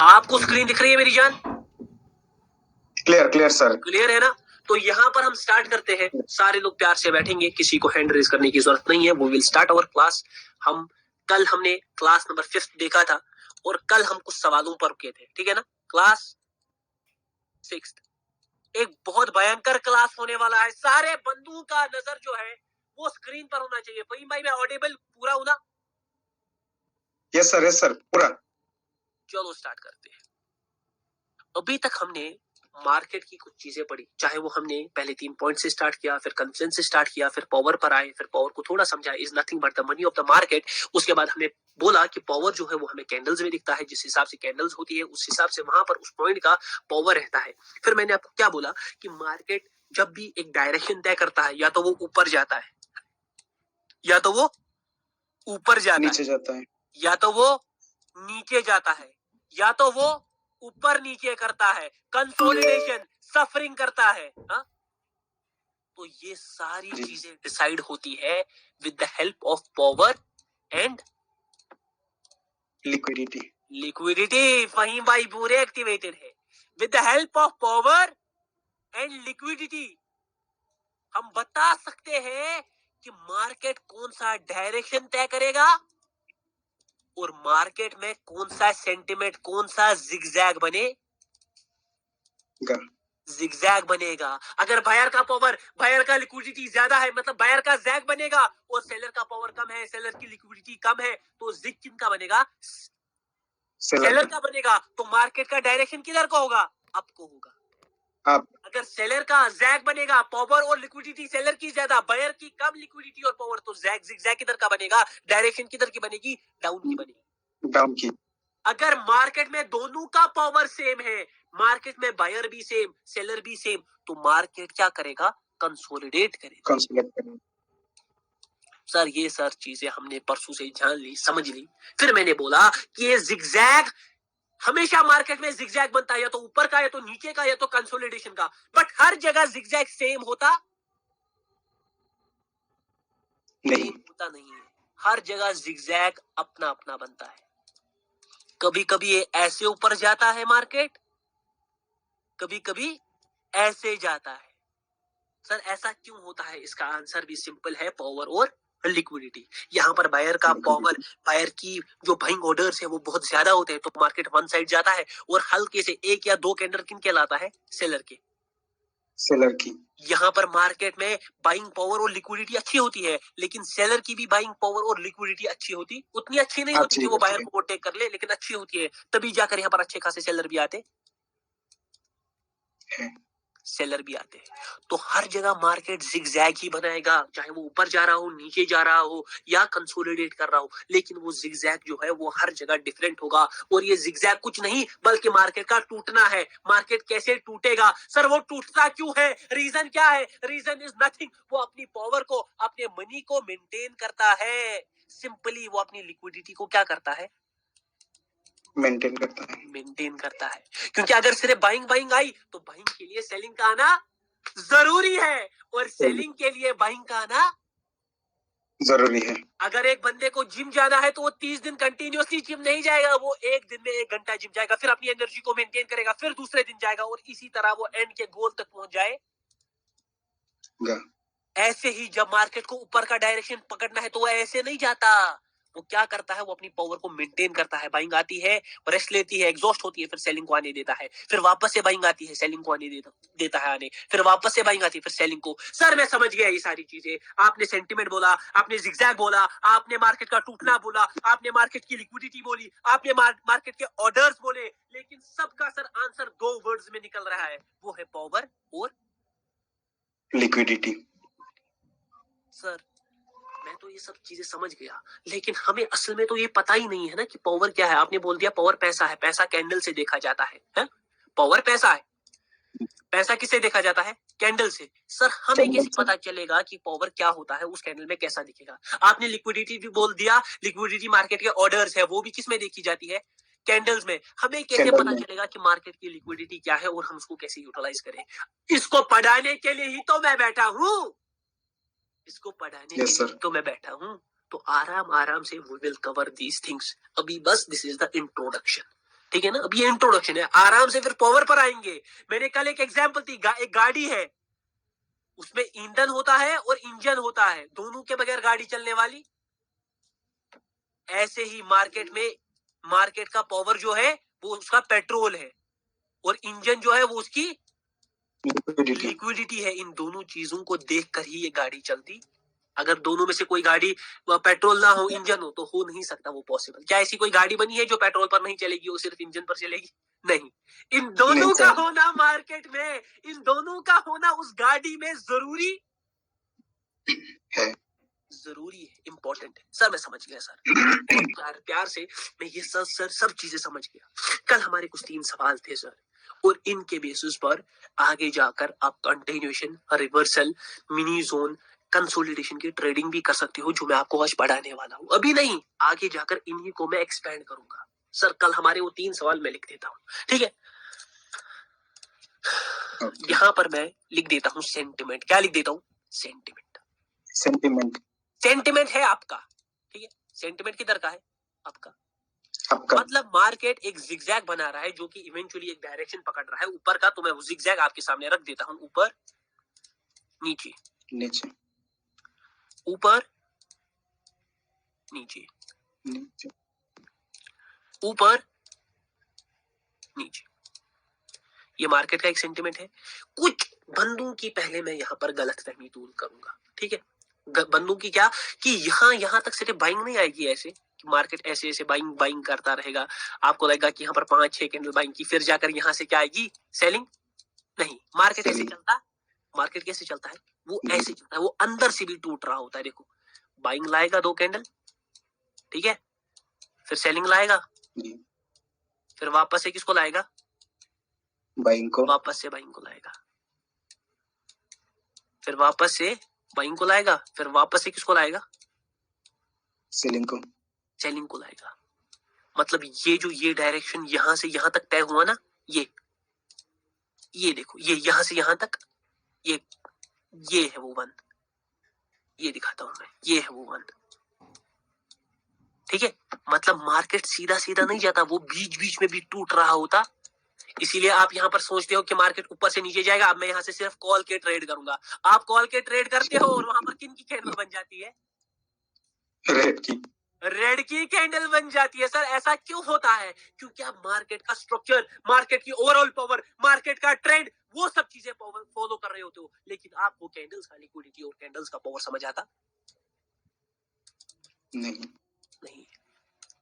आपको स्क्रीन दिख रही है मेरी जान? Clear clear sir. क्लियर है ना? तो यहाँ पर हम स्टार्ट करते हैं। सारे लोग प्यार से बैठेंगे, किसी को हैंड रेज करने की जरूरत नहीं है। वो विल स्टार्ट अवर क्लास। हमने क्लास नंबर 5 देखा था और कल हम कुछ सवालों पर रुके थे, ठीक है ना? क्लास 6 एक बहुत भयंकर क्लास होने वाला है। सारे बंधुओं का नजर जो है वो स्क्रीन पर होना चाहिए। फहीम भाई, मैं ऑडिबल पूरा हूं ना? यस सर पूरा। चलो स्टार्ट करते हैं। अभी तक हमने मार्केट की कुछ चीजें पढ़ी, चाहे वो हमने पहले 3 पॉइंट से स्टार्ट किया, फिर कन्फ्लुएंस से स्टार्ट किया, फिर पावर पर आए, फिर पावर को थोड़ा समझा, is nothing but the money of the market. उसके बाद हमने बोला कि पावर जो है वो हमें कैंडल्स में दिखता है, जिस हिसाब से कैंडल्स होती है उस हिसाब से वहां पर उस पॉइंट का पावर रहता है। फिर मैंने आपको क्या बोला कि मार्केट जब भी एक डायरेक्शन तय करता है, या तो वो ऊपर जाता है, या तो वो ऊपर नीचे जाता है, या तो वो नीचे जाता है, या तो वो ऊपर नीचे करता है, कंसोलिडेशन, सफरिंग करता है। हा? तो ये सारी चीजें डिसाइड होती है with the help of power and liquidity. Faheem भाई पूरे एक्टिवेटेड है। With the help of power and liquidity हम बता सकते हैं कि मार्केट कौन सा डायरेक्शन तय करेगा और मार्केट में कौन सा सेंटिमेंट, कौन सा जिगजैग बनेगा। अगर बायर का पावर, बायर का लिक्विडिटी ज्यादा है, मतलब बायर का जैग बनेगा, और सेलर का पावर कम है, सेलर की लिक्विडिटी कम है, तो जिग किनका बनेगा? सेलर का बनेगा। तो मार्केट का डायरेक्शन किधर को होगा? अप को होगा। अगर सेलर का जैग बनेगा, पावर और लिक्विडिटी सेलर की ज्यादा, बायर की कम लिक्विडिटी और पावर, तो जैग जिगजैग किधर का बनेगा? डायरेक्शन किधर की बनेगी? डाउन की बनेगी। डाउन की। अगर मार्केट में दोनों का पावर सेम है, मार्केट में बायर भी सेम, सेलर भी सेम, तो मार्केट क्या करेगा? कंसोलिडेट करेगा। सर ये सर चीजें हमने परसों से जान ली, समझ ली। फिर मैंने बोला कि ये जिगजैग हमेशा मार्केट में जिगजैग बनता है, या तो ऊपर का, या तो नीचे का, या तो कंसोलिडेशन का। बट हर जगह जिगजैग सेम होता नहीं है। हर जगह जिगजैग अपना अपना बनता है। कभी कभी ये ऐसे ऊपर जाता है मार्केट, कभी कभी ऐसे जाता है। सर ऐसा क्यों होता है? इसका आंसर भी सिंपल है, पावर और लिक्विडिटी। यहाँ पर बायर का पावर, बायर की जो बाइंग ऑर्डर्स है वो बहुत ज्यादा होते हैं, तो मार्केट वन साइड जाता है, और हल्के से 1 या 2 कैंडल किन के लाता है? सेलर की। यहाँ पर मार्केट में बाइंग पावर और लिक्विडिटी अच्छी होती है, लेकिन सेलर की भी बाइंग पावर और लिक्विडिटी अच्छी होती, उतनी अच्छी नहीं होती कि वो बायर को ओवरटेक कर ले, लेकिन अच्छी होती है। तभी जाकर यहाँ पर अच्छे खासे सेलर भी आते हैं। तो हर जगह मार्केट जिगजैग ही बनाएगा, चाहे वो ऊपर जा रहा हो, नीचे जा रहा हो, या कंसोलिडेट कर रहा हो, लेकिन वो जिगजैग जो है वो हर जगह डिफरेंट होगा। और ये जिगजैग कुछ नहीं बल्कि मार्केट का टूटना है। मार्केट कैसे टूटेगा? सर वो टूटता क्यों है? रीजन क्या है? Reason is nothing. वो अपनी पावर को, अपने मनी को मेंटेन करता है। सिंपली वो अपनी लिक्विडिटी को क्या करता है? मेंटेन करता है। क्योंकि अगर सिर्फ बाइंग आई तो बाइंग के लिए सेलिंग का आना जरूरी है, और सेलिंग के लिए बाइंग का आना जरूरी है। अगर एक बंदे को जिम जाना है तो वो 30 दिन कंटिन्यूसली जिम नहीं जाएगा, वो एक दिन में 1 घंटा जिम जाएगा, फिर अपनी एनर्जी को मेंटेन करेगा, फिर दूसरे दिन जाएगा, और इसी तरह वो एंड के गोल तक पहुंच जाएगा। ऐसे ही जब मार्केट को ऊपर का डायरेक्शन पकड़ना है तो वो ऐसे नहीं जाता। वो क्या करता है? वो अपनी पावर को मेंटेन करता है। बाइंग आती है, रेस्ट लेती है, एग्जॉस्ट होती है, फिर सेलिंग को आने देता है, फिर वापस से बाइंग आती है, सेलिंग को आने देता है आने, फिर वापस से बाइंग आती है, फिर सेलिंग को। सर मैं समझ गया ये सारी चीजें। आपने सेंटिमेंट बोला, आपने जिगजैग बोला, आपने मार्केट का टूटना बोला, आपने मार्केट की लिक्विडिटी बोली, आपने मार्केट के ऑर्डर्स बोले, लेकिन सबका सर आंसर 2 वर्ड्स में निकल रहा है, वो है पावर और लिक्विडिटी। सर मैं तो ये सब चीजें समझ गया, लेकिन हमें असल में तो ये पता ही नहीं है ना कि पावर क्या है। आपने बोल दिया पावर पैसा है, पैसा कैंडल से देखा जाता है? पावर पैसा है, पैसा किससे देखा जाता है? कैंडल से। सर हमें कैसे पता चलेगा कि पावर क्या होता है, उस कैंडल में कैसा दिखेगा? आपने लिक्विडिटी भी बोल दिया, लिक्विडिटी मार्केट के ऑर्डर्स है, वो भी किस में देखी जाती है? कैंडल्स में। हमें कैसे पता चलेगा कि मार्केट की लिक्विडिटी क्या है और हम उसको कैसे यूटिलाइज करें? इसको पढ़ाने के लिए ही तो मैं बैठा हूँ, तो मैं बैठा हूँ। तो आराम आराम से we will cover these things. अभी बस दिस इज द इंट्रोडक्शन। ठीक है ना। अब ये इंट्रोडक्शन है, आराम से फिर पावर पर आएंगे। मैंने कल एक एग्जांपल दी, एक गाड़ी है, उसमें ईंधन होता है और इंजन होता है, दोनों के बगैर गाड़ी चलने वाली। ऐसे ही मार्केट में, मार्केट का पावर जो है वो उसका पेट्रोल है, और इंजन जो है वो उसकी लिक्विडिटी है। इन दोनों चीजों को देखकर ही ये गाड़ी चलती। अगर दोनों में से कोई गाड़ी पेट्रोल ना हो, इंजन हो, तो हो नहीं सकता वो पॉसिबल। क्या ऐसी कोई गाड़ी बनी है जो पेट्रोल पर नहीं चलेगी, वो सिर्फ इंजन पर चलेगी? नहीं। इन दोनों का होना मार्केट में, इन दोनों का होना उस गाड़ी में जरूरी है, जरूरी है, इंपॉर्टेंट है। सर मैं समझ गया सर, बहुत प्यार से मैं ये सर सब चीजें समझ गया। कल हमारे कुछ 3 सवाल थे सर, और इनके बेसिस पर आगे जाकर आप continuation, reversal, mini zone, consolidation की ट्रेडिंग भी कर सकते हो, जो मैं आपको आज पढ़ाने वाला हूँ। अभी नहीं, आगे जाकर इन्हीं को मैं एक्सपेंड करूंगा। सर कल हमारे वो 3 सवाल मैं लिख देता हूँ, ठीक है। यहाँ पर मैं लिख देता हूँ सेंटिमेंट। क्या लिख देता हूँ? सेंटिमेंट। सेंटिमेंट, सेंटिमेंट है आपका, ठीक है। सेंटिमेंट किधर का है? आपका। आपका। मतलब मार्केट एक जिगजैग बना रहा है, जो कि इवेंचुअली एक डायरेक्शन पकड़ रहा है ऊपर का। तो मैं वो जिगजैग आपके सामने रख देता हूं, ऊपर नीचे, नीचे, ऊपर नीचे, नीचे, ऊपर नीचे। ये मार्केट का एक सेंटिमेंट है। कुछ बंदों की पहले मैं यहाँ पर गलतफहमी दूर करूंगा, ठीक है। बंदों की क्या, कि यहाँ तक सिर्फ बाइंग नहीं आएगी, ऐसे मार्केट ऐसे ऐसे बाइंग बाइंग करता रहेगा। आपको लगेगा कि यहाँ पर 5-6 कैंडल बाइंग की, फिर जाकर यहाँ से क्या आएगी? सेलिंग। नहीं, मार्केट ऐसे चलता, मार्केट कैसे चलता है? वो ऐसे चलता है, वो अंदर से भी टूट रहा होता है। देखो, बाइंग लाएगा 2 कैंडल, ठीक है, फिर सेलिंग लाएगा, फिर वापस से किसको लाएगा? बाइंग को। वापस से बाइंग को लाएगा, फिर वापस से बाइंग को लाएगा, फिर वापस से किसको लाएगा? सेलिंग को। सेलिंग को लाएगा। मतलब ये जो ये डायरेक्शन यहां से यहां तक तय हुआ ना, ये देखो, ये यहां से यहां तक, ये है वो 1, ये दिखाता हूं मैं, ये है वो 1, ठीक है। मतलब मार्केट सीधा सीधा नहीं जाता, वो बीच बीच में भी टूट रहा होता। इसीलिए आप यहाँ पर सोचते हो कि मार्केट ऊपर से नीचे जाएगा। अब मैं यहाँ से सिर्फ कॉल के ट्रेड करूंगा। आप कॉल के ट्रेड करते हो, और वहां पर किन की कैंडल बन जाती है? रेड की। रेड की कैंडल बन जाती है। सर ऐसा क्यों होता है? क्योंकि आप मार्केट का स्ट्रक्चर, मार्केट की ओवरऑल पावर, मार्केट का ट्रेंड, वो सब चीजें फॉलो कर रहे होते हो, लेकिन आपको कैंडल्स का लिक्विडिटी और कैंडल्स का पावर समझ आता नहीं।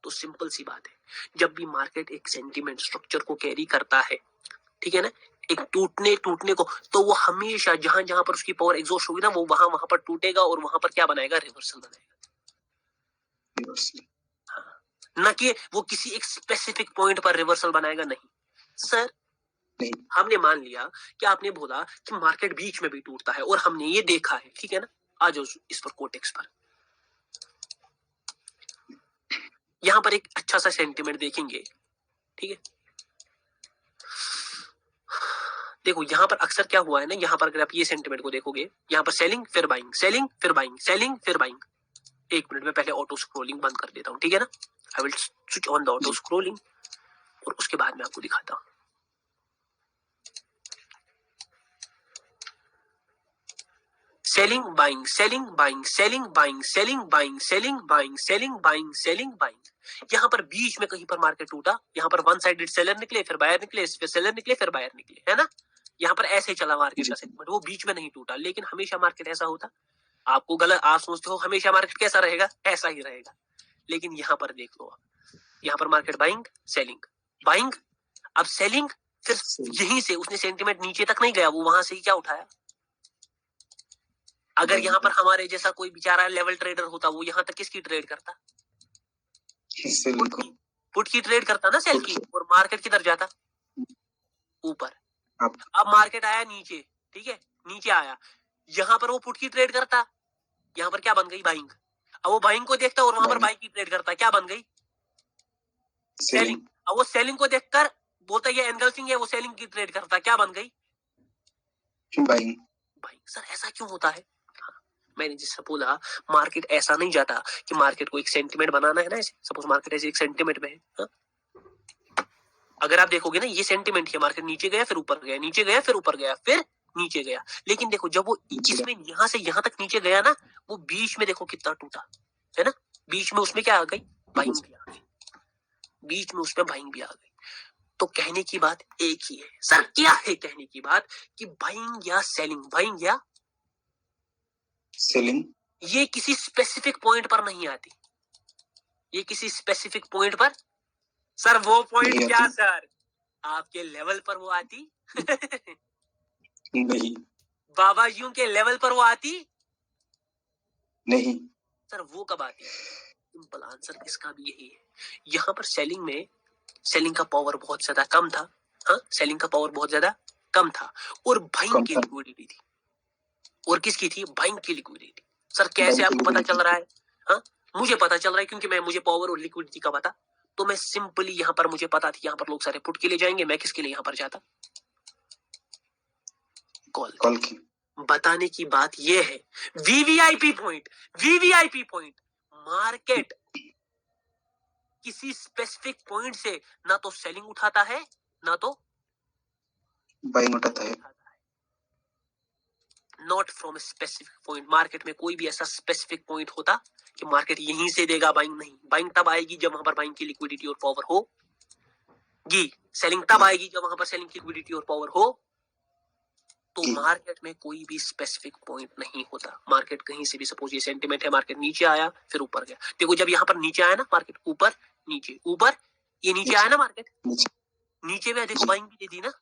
तो सिंपल सी बात है, जब भी मार्केट एक सेंटीमेंट स्ट्रक्चर को कैरी करता है, ठीक है ना, एक टूटने को, तो वो हमेशा जहां जहां पर उसकी पावर एग्जॉस्ट होगी ना, वो वहां पर टूटेगा, और वहां पर क्या बनाएगा? रिवर्सल बनाएगा। हाँ, ना कि वो किसी एक स्पेसिफिक पॉइंट पर रिवर्सल बनाएगा, नहीं सर। नहीं, हमने मान लिया कि आपने बोला कि मार्केट बीच में भी टूटता है, और हमने ये देखा है, ठीक है ना। आ जाओ इस पर, कोटेक्स पर। यहां पर एक अच्छा सा सेंटीमेंट देखेंगे, ठीक है। देखो यहाँ पर अक्सर क्या हुआ है ना, यहाँ पर अगर आप ये सेंटीमेंट को देखोगे, यहाँ पर सेलिंग फिर बाइंग, सेलिंग फिर बाइंग, सेलिंग फिर बाइंग। 1 मिनट में पहले ऑटो स्क्रोलिंग बंद कर देता हूँ, ठीक है ना। I will switch on the auto scrolling, और उसके बाद मैं आपको दिखाता हूँ। Selling buying, selling buying, selling buying, selling buying, selling buying, selling buying, selling buying. यहाँ पर बीच में कहीं पर मार्केट टूटा, यहाँ पर 1 साइडेड सेलर निकले, फिर बायर निकले, फिर सेलर निकले, फिर बायर निकले, है ना। यहाँ पर ऐसे चला मार्केट का सेगमेंट, वो बीच में नहीं टूटा। लेकिन हमेशा मार्केट ऐसा होता? आपको गलत, आप सोचते हो हमेशा मार्केट कैसा रहेगा, ऐसा ही रहेगा। लेकिन यहाँ पर देख लो, यहाँ पर मार्केट बाइंग, सेलिंग, बाइंग, अब सेलिंग, फिर यहीं से उसने सेंटीमेंट नीचे तक नहीं गया, वो वहां से ही क्या उठाया? अगर यहाँ पर हमारे जैसा कोई बेचारा लेवल ट्रेडर होता, वो यहाँ तक किसकी ट्रेड करता? पुट की ट्रेड करता ना, सेल की। और मार्केट किधर जाता? ऊपर। अब मार्केट आया नीचे, ठीक है, नीचे आया, यहाँ पर वो पुट की ट्रेड करता, यहाँ पर क्या बन गई? बाइंग। अब वो बाइंग को देखता और वहां पर बाइंग की ट्रेड करता, क्या बन गई? सेलिंग। अब वो सेलिंग को देखकर बोलता ये एनगल्फिंग है, वो सेलिंग की ट्रेड करता, क्या बन गई? बाइंग। बाइंग। सर ऐसा क्यों होता है? मैंने जिससे बोला, मार्केट ऐसा नहीं जाता कि मार्केट को एक सेंटीमेंट बनाना है ना, ऐसे सपोज मार्केट ऐसे एक सेंटीमेंट में है, अगर आप देखोगे ना, ये सेंटिमेंट है, मार्केट नीचे गया फिर ऊपर गया, नीचे गया फिर ऊपर गया, फिर नीचे गया। लेकिन देखो जब वो इसमें यहां से यहां तक नीचे गया ना, वो बीच में देखो कितना टूटा है ना, बीच में उसमें क्या आ गई, बाइंग भी आ गई, बीच में उसमें बाइंग भी आ गई। तो कहने की बात एक ही है सर, क्या है कहने की बात कि बाइंग या सेलिंग, बाइंग या सेलिंग, ये किसी स्पेसिफिक पॉइंट पर नहीं आती, ये किसी स्पेसिफिक पॉइंट पर, सर वो पॉइंट क्या सर, आपके लेवल पर वो आती नहीं, बाबाजियों के लेवल पर वो आती नहीं सर, वो कब आती? सिंपल आंसर इसका भी यही है। यहाँ पर सेलिंग में, सेलिंग का पावर बहुत ज्यादा कम था, हाँ सेलिंग का पावर बहुत ज्यादा कम था, और बाइंग की लिक्विडिटी थी, और किसकी थी, बाइंग की लिक्विडिटी। सर कैसे आपको पता चल रहा है? हाँ मुझे पता चल रहा है क्योंकि मुझे पावर और लिक्विडिटी का पता, तो मैं सिंपली यहाँ पर मुझे पता थी यहाँ पर लोग सारे पुट के लिए जाएंगे, मैं किसके लिए यहाँ पर जाता, कॉल की। बताने की बात यह है, VVIP point, VVIP point, market किसी स्पेसिफिक पॉइंट से ना तो सेलिंग उठाता है ना तो बाइंग उठाता है, not from specific point. Market में कोई भी ऐसा स्पेसिफिक पॉइंट होता कि मार्केट यहीं से देगा बाइंग, नहीं, बाइंग तब आएगी जब वहां पर बाइंग की लिक्विडिटी और पावर हो जी, सेलिंग तब आएगी जब वहां पर सेलिंग की लिक्विडिटी और पावर हो। तो मार्केट में कोई भी स्पेसिफिक पॉइंट नहीं होता, मार्केट कहीं से भी, सपोज ये सेंटिमेंट है, मार्केट नीचे आया फिर ऊपर गया, देखो जब यहाँ पर नीचे आया ना मार्केट, ऊपर नीचे ऊपर, ये नीचे आया ना मार्केट, नीचे में देखो बाइंग भी दे दी ना,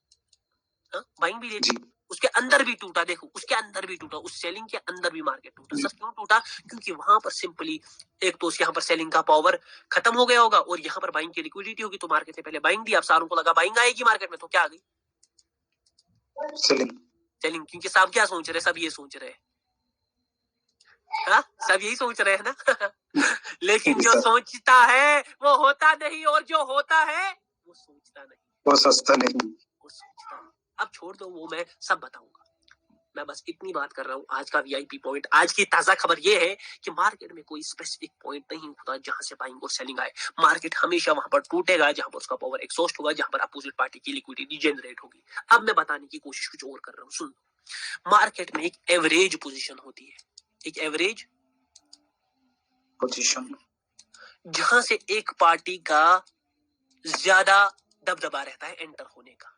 बाइंग भी दे दी, उसके अंदर भी टूटा, देखो उसके अंदर भी टूटा, उस सेलिंग के अंदर भी मार्केट टूटा। सर क्यों टूटा? क्योंकि वहां पर सिंपली एक तो यहाँ पर सेलिंग का पावर खत्म हो गया होगा और यहाँ पर बाइंग की लिक्विडिटी होगी, तो मार्केट ने पहले बाइंग दी, अब सारों को लगा बाइंग आएगी मार्केट में, तो क्या आ गई, सेलिंग। सेलिंग। क्योंकि सब क्या सोच रहे, सब ये सोच रहे हैं, हाँ सब यही सोच रहे हैं ना लेकिन जो सोचता है वो होता नहीं, और जो होता है वो सोचता नहीं, वो सस्ता नहीं, वो सोचता नहीं। अब छोड़ दो वो, मैं सब बताऊंगा, मैं बस इतनी बात कर रहा हूँ। आज का वीआईपी पॉइंट, आज की ताजा खबर ये है कि मार्केट में कोई स्पेसिफिक पॉइंट नहीं होता जहां से बाइंग और सेलिंग आए, मार्केट हमेशा वहां पर टूटेगा जहां पर उसका पावर एक्सॉस्ट होगा, जहां पर अपोजिट पार्टी की लिक्विडिटी जनरेट होगी। अब मैं बताने की कोशिश कुछ और कर रहा हूँ, सुन। मार्केट में एक एवरेज पोजीशन होती है, एक एवरेज पोजीशन, जहां से एक पार्टी का ज्यादा दबदबा रहता है एंटर होने का,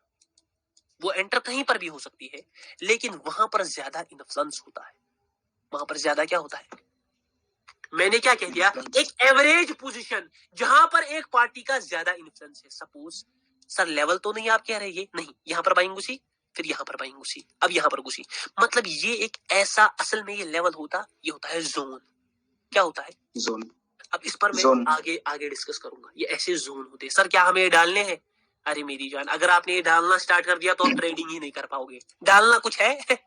वो एंटर कहीं पर भी हो सकती है, लेकिन वहां पर ज्यादा इन्फ्लुएंस होता है, वहां पर ज्यादा क्या होता है, मैंने क्या कह दिया, एक एवरेज पोजीशन जहां पर एक पार्टी का ज्यादा इन्फ्लुएंस है। सपोज सर लेवल तो नहीं आप कह रहे, ये नहीं, यहां पर बाइंग घुसी, फिर यहां पर बाइंग घुसी, अब यहां पर घुसी, मतलब ये एक ऐसा, असल में ये लेवल होता, ये होता है जोन। क्या होता है, जोन। अब इस पर मैं आगे आगे डिस्कस करूंगा, ये ऐसे जोन होते हैं। सर क्या हमें ये डालने हैं? अरे मेरी जान, अगर आपने ये डालना स्टार्ट कर दिया तो आप ट्रेडिंग ही नहीं कर पाओगे। डालना कुछ है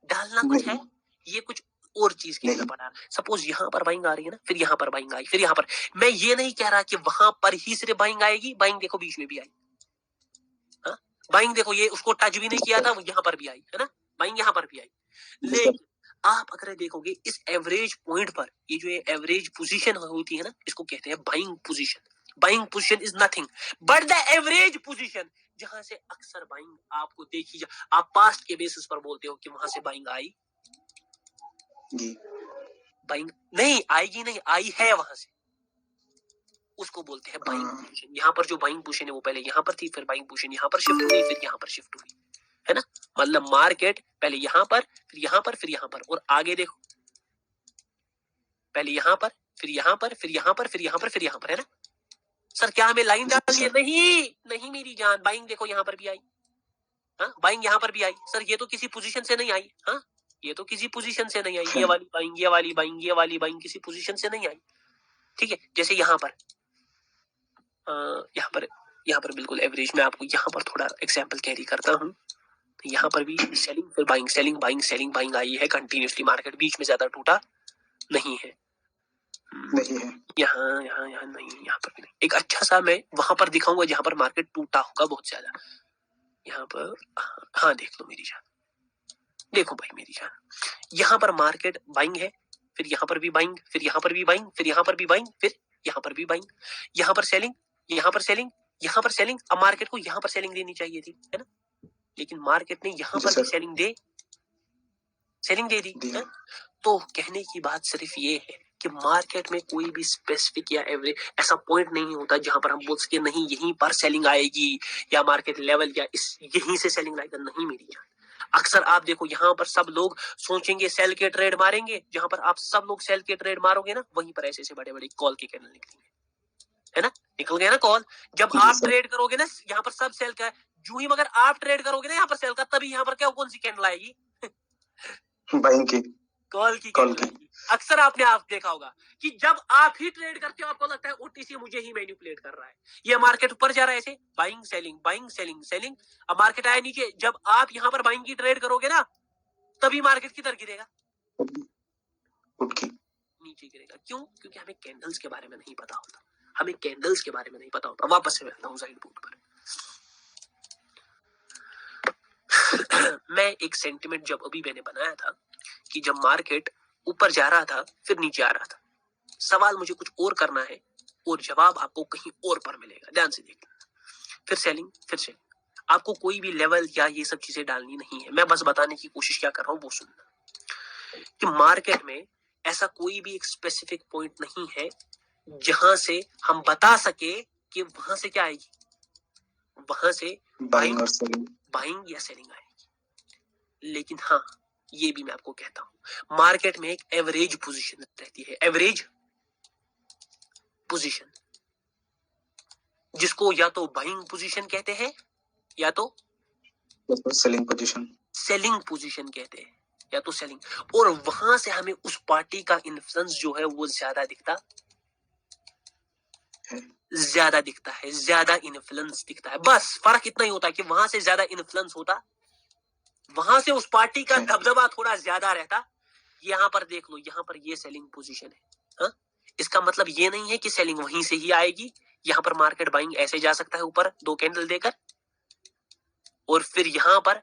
डालना कुछ है, ये कुछ और चीज के लिए बना। सपोज यहाँ पर बाइंग आ रही है ना, फिर यहाँ पर बाइंग आई, फिर यहाँ पर, मैं ये नहीं कह रहा कि वहां पर ही सिर्फ बाइंग आएगी, बाइंग देखो बीच में भी आई, हाँ बाइंग देखो ये उसको टच भी नहीं किया था, वो यहाँ पर भी आई है ना, बाइंग यहाँ पर भी आई। लेकिन आप अगर देखोगे इस एवरेज पॉइंट पर, ये जो एवरेज पोजीशन होती है ना, इसको कहते हैं buying position. Buying position is nothing but the average position, जहां से अक्सर बाइंग आपको देखी जा, आप पास्ट के बेसिस पर बोलते हो कि वहां से बाइंग आई, बाइंग नहीं आएगी, नहीं आई है वहां से, उसको बोलते हैं बाइंग पोजीशन। यहाँ पर जो बाइंग पोजीशन है वो पहले यहाँ पर थी, फिर बाइंग पोजीशन यहाँ पर शिफ्ट हुई, फिर यहाँ पर शिफ्ट हुई, है ना, मतलब मार्केट पहले यहाँ पर, फिर यहाँ पर, फिर यहाँ पर, और आगे देखो पहले यहाँ पर, फिर यहाँ पर, फिर यहाँ पर, फिर यहाँ पर, फिर यहाँ पर, है ना। सर क्या हमें लाइन डालनी है? नहीं नहीं मेरी जान, बाइंग देखो यहाँ पर भी आई, हाँ बाइंग यहाँ पर भी आई। सर ये तो किसी पोजीशन से नहीं आई, हाँ ये तो किसी पोजीशन से नहीं आई, ये वाली बाइंग, ये वाली बाइंग, ये वाली बाइंग किसी पोजीशन से नहीं आई, ठीक है। जैसे यहाँ पर यहाँ पर बिल्कुल एवरेज, मैं आपको यहाँ पर थोड़ा एग्जांपल कैरी करता हूँ। यहाँ पर भी सेलिंग फिर buying, selling buying, selling buying आई है कंटिन्यूसली, मार्केट बीच में ज्यादा टूटा नहीं है, नहीं है, यहाँ यहाँ यहाँ नहीं, यहाँ पर भी नहीं। एक अच्छा सा मैं वहां पर दिखाऊंगा जहां पर मार्केट टूटा होगा बहुत ज्यादा, यहाँ पर, हाँ देख लो मेरी जान, देखो भाई मेरी जान, यहाँ पर मार्केट बाइंग है, फिर यहाँ पर भी बाइंग, फिर यहाँ पर भी बाइंग, फिर यहाँ पर भी बाइंग, फिर यहाँ पर भी बाइंग, यहाँ पर सेलिंग, यहाँ पर सेलिंग, यहाँ पर सेलिंग, अब मार्केट को यहाँ पर सेलिंग देनी चाहिए थी, है ना, लेकिन मार्केट ने यहाँ जी पर भी सर। सेलिंग दे दी दिया। है? तो कहने की बात सिर्फ ये है कि मार्केट में कोई भी स्पेसिफिक या एवरेज ऐसा पॉइंट नहीं होता जहां पर हम बोल सके नहीं यहीं पर सेलिंग आएगी या मार्केट लेवल या इस यहीं से सेलिंग आएगा। नहीं मेरी जान, अक्सर आप देखो यहाँ पर सब लोग सोचेंगे सेल के ट्रेड मारेंगे, जहां पर आप सब लोग सेल के ट्रेड मारोगे ना वहीं पर ऐसे बड़े बड़े कॉल के कैंडल निकलेंगे, है ना, निकल गया ना कॉल। जब जी आप सर। ट्रेड करोगे ना यहाँ पर सब सेल का, जो ही मगर आप ट्रेड करोगे ना यहाँ पर सेल का, तभी यहाँ पर क्या कौन सी कैंडल आएगी? बाइंग की। कॉल की कॉल कैंडल की। आएगी। अक्सर आपने आप देखा होगा कि जब आप ही ट्रेड करते हो आपको लगता है ओटीसी मुझे ही मैनिपुलेट कर रहा है, ये मार्केट ऊपर जा रहा है ऐसे buying selling buying selling selling, अब मार्केट आया नीचे, जब आप यहाँ पर बाइंग की ट्रेड करोगे ना तभी मार्केट किधर गिरेगा? पुट की। नीचे गिरेगा। क्यों? क्योंकि हमें कैंडल्स के बारे में नहीं पता होता, हमें कैंडल्स के बारे में नहीं पता होता। वापस से आता हूँ साइड बोर्ड पर। मैं एक सेंटिमेंट जब अभी मैंने बनाया था कि जब मार्केट ऊपर जा रहा था फिर नीचे आ रहा था, सवाल मुझे कुछ और करना है और जवाब आपको कहीं और पर मिलेगा, ध्यान से देखना। फिर सेलिंग, फिर सेलिंग, आपको कोई भी लेवल या ये सब चीजें डालनी नहीं है, मैं बस बताने की कोशिश क्या कर रहा हूं वो सुनना कि मार्केट में ऐसा कोई भी एक स्पेसिफिक पॉइंट नहीं है जहां से हम बता सके कि वहां से क्या आएगी, वहां से बाइंग और सेलिंग। बाइंग या सेलिंग आएगी। लेकिन हाँ ये भी मैं आपको कहता हूं मार्केट में एक एवरेज पोजीशन रहती है, एवरेज पोजीशन, जिसको या तो बाइंग पोजीशन कहते हैं या तो सेलिंग पोजीशन। सेलिंग पोजीशन कहते हैं, या तो सेलिंग, और वहां से हमें उस पार्टी का इन्फ्लुएंस जो है वो ज्यादा दिखता है, ज्यादा इन्फ्लुएंस दिखता है। बस फर्क इतना ही होता है कि वहां से ज्यादा इन्फ्लुएंस होता, वहां से उस पार्टी का दबदबा थोड़ा ज्यादा रहता। यहाँ पर देख लो, यहाँ पर ये सेलिंग पोजीशन है, हा? इसका मतलब ये नहीं है कि सेलिंग वहीं से ही आएगी, यहाँ पर मार्केट बाइंग ऐसे जा सकता है ऊपर दो कैंडल देकर, और फिर यहाँ पर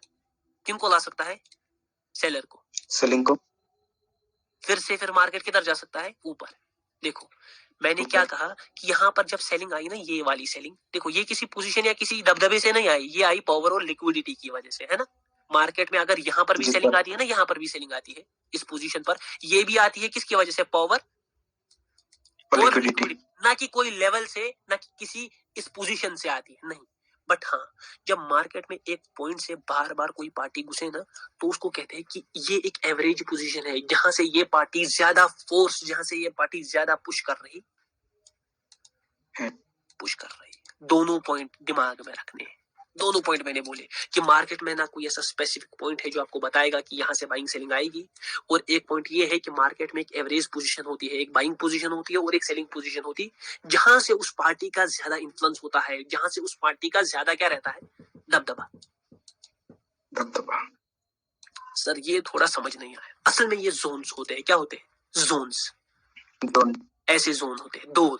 किनको ला सकता है, सेलर को, सेलिंग को। फिर मार्केट किधर जा सकता है, ऊपर। देखो मैंने क्या कहा कि यहाँ पर जब सेलिंग आई ना, ये वाली सेलिंग देखो, ये किसी पोजीशन या किसी दबदबे से नहीं आई, ये आई पावर और लिक्विडिटी की वजह से, है ना। मार्केट में अगर यहाँ पर भी सेलिंग आती है ना, यहाँ पर भी सेलिंग आती है इस पोजीशन पर, ये भी आती है किसकी वजह से, पावर और लिक्विडिटी, ना कि कोई लेवल से, ना कि किसी इस पोजीशन से आती है, नहीं। बट हाँ जब मार्केट में एक पॉइंट से बार बार कोई पार्टी घुसे ना, तो उसको कहते हैं कि ये एक एवरेज पोजीशन है, जहां से ये पार्टी ज्यादा फोर्स, जहां से ये पार्टी ज्यादा पुश कर रही है, दोनों पॉइंट दिमाग में रखने हैं। दोनों पॉइंट मैंने बोले कि मार्केट में ना कोई ऐसा स्पेसिफिक पॉइंट है जो आपको बताएगा कि यहां से बाइंग सेलिंग आएगी, और एक पॉइंट ये है कि मार्केट में एक एवरेज पोजीशन होती है, एक बाइंग पोजीशन होती है और एक सेलिंग पोजीशन होती है, जहां से उस पार्टी का ज्यादा इन्फ्लुएंस होता है, जहां से उस पार्टी का ज्यादा क्या रहता है, दबदबा। सर ये थोड़ा समझ नहीं आया, असल में ये जोन्स होते हैं, क्या होते हैं, जोन्स, ऐसे जोन होते हैं दो,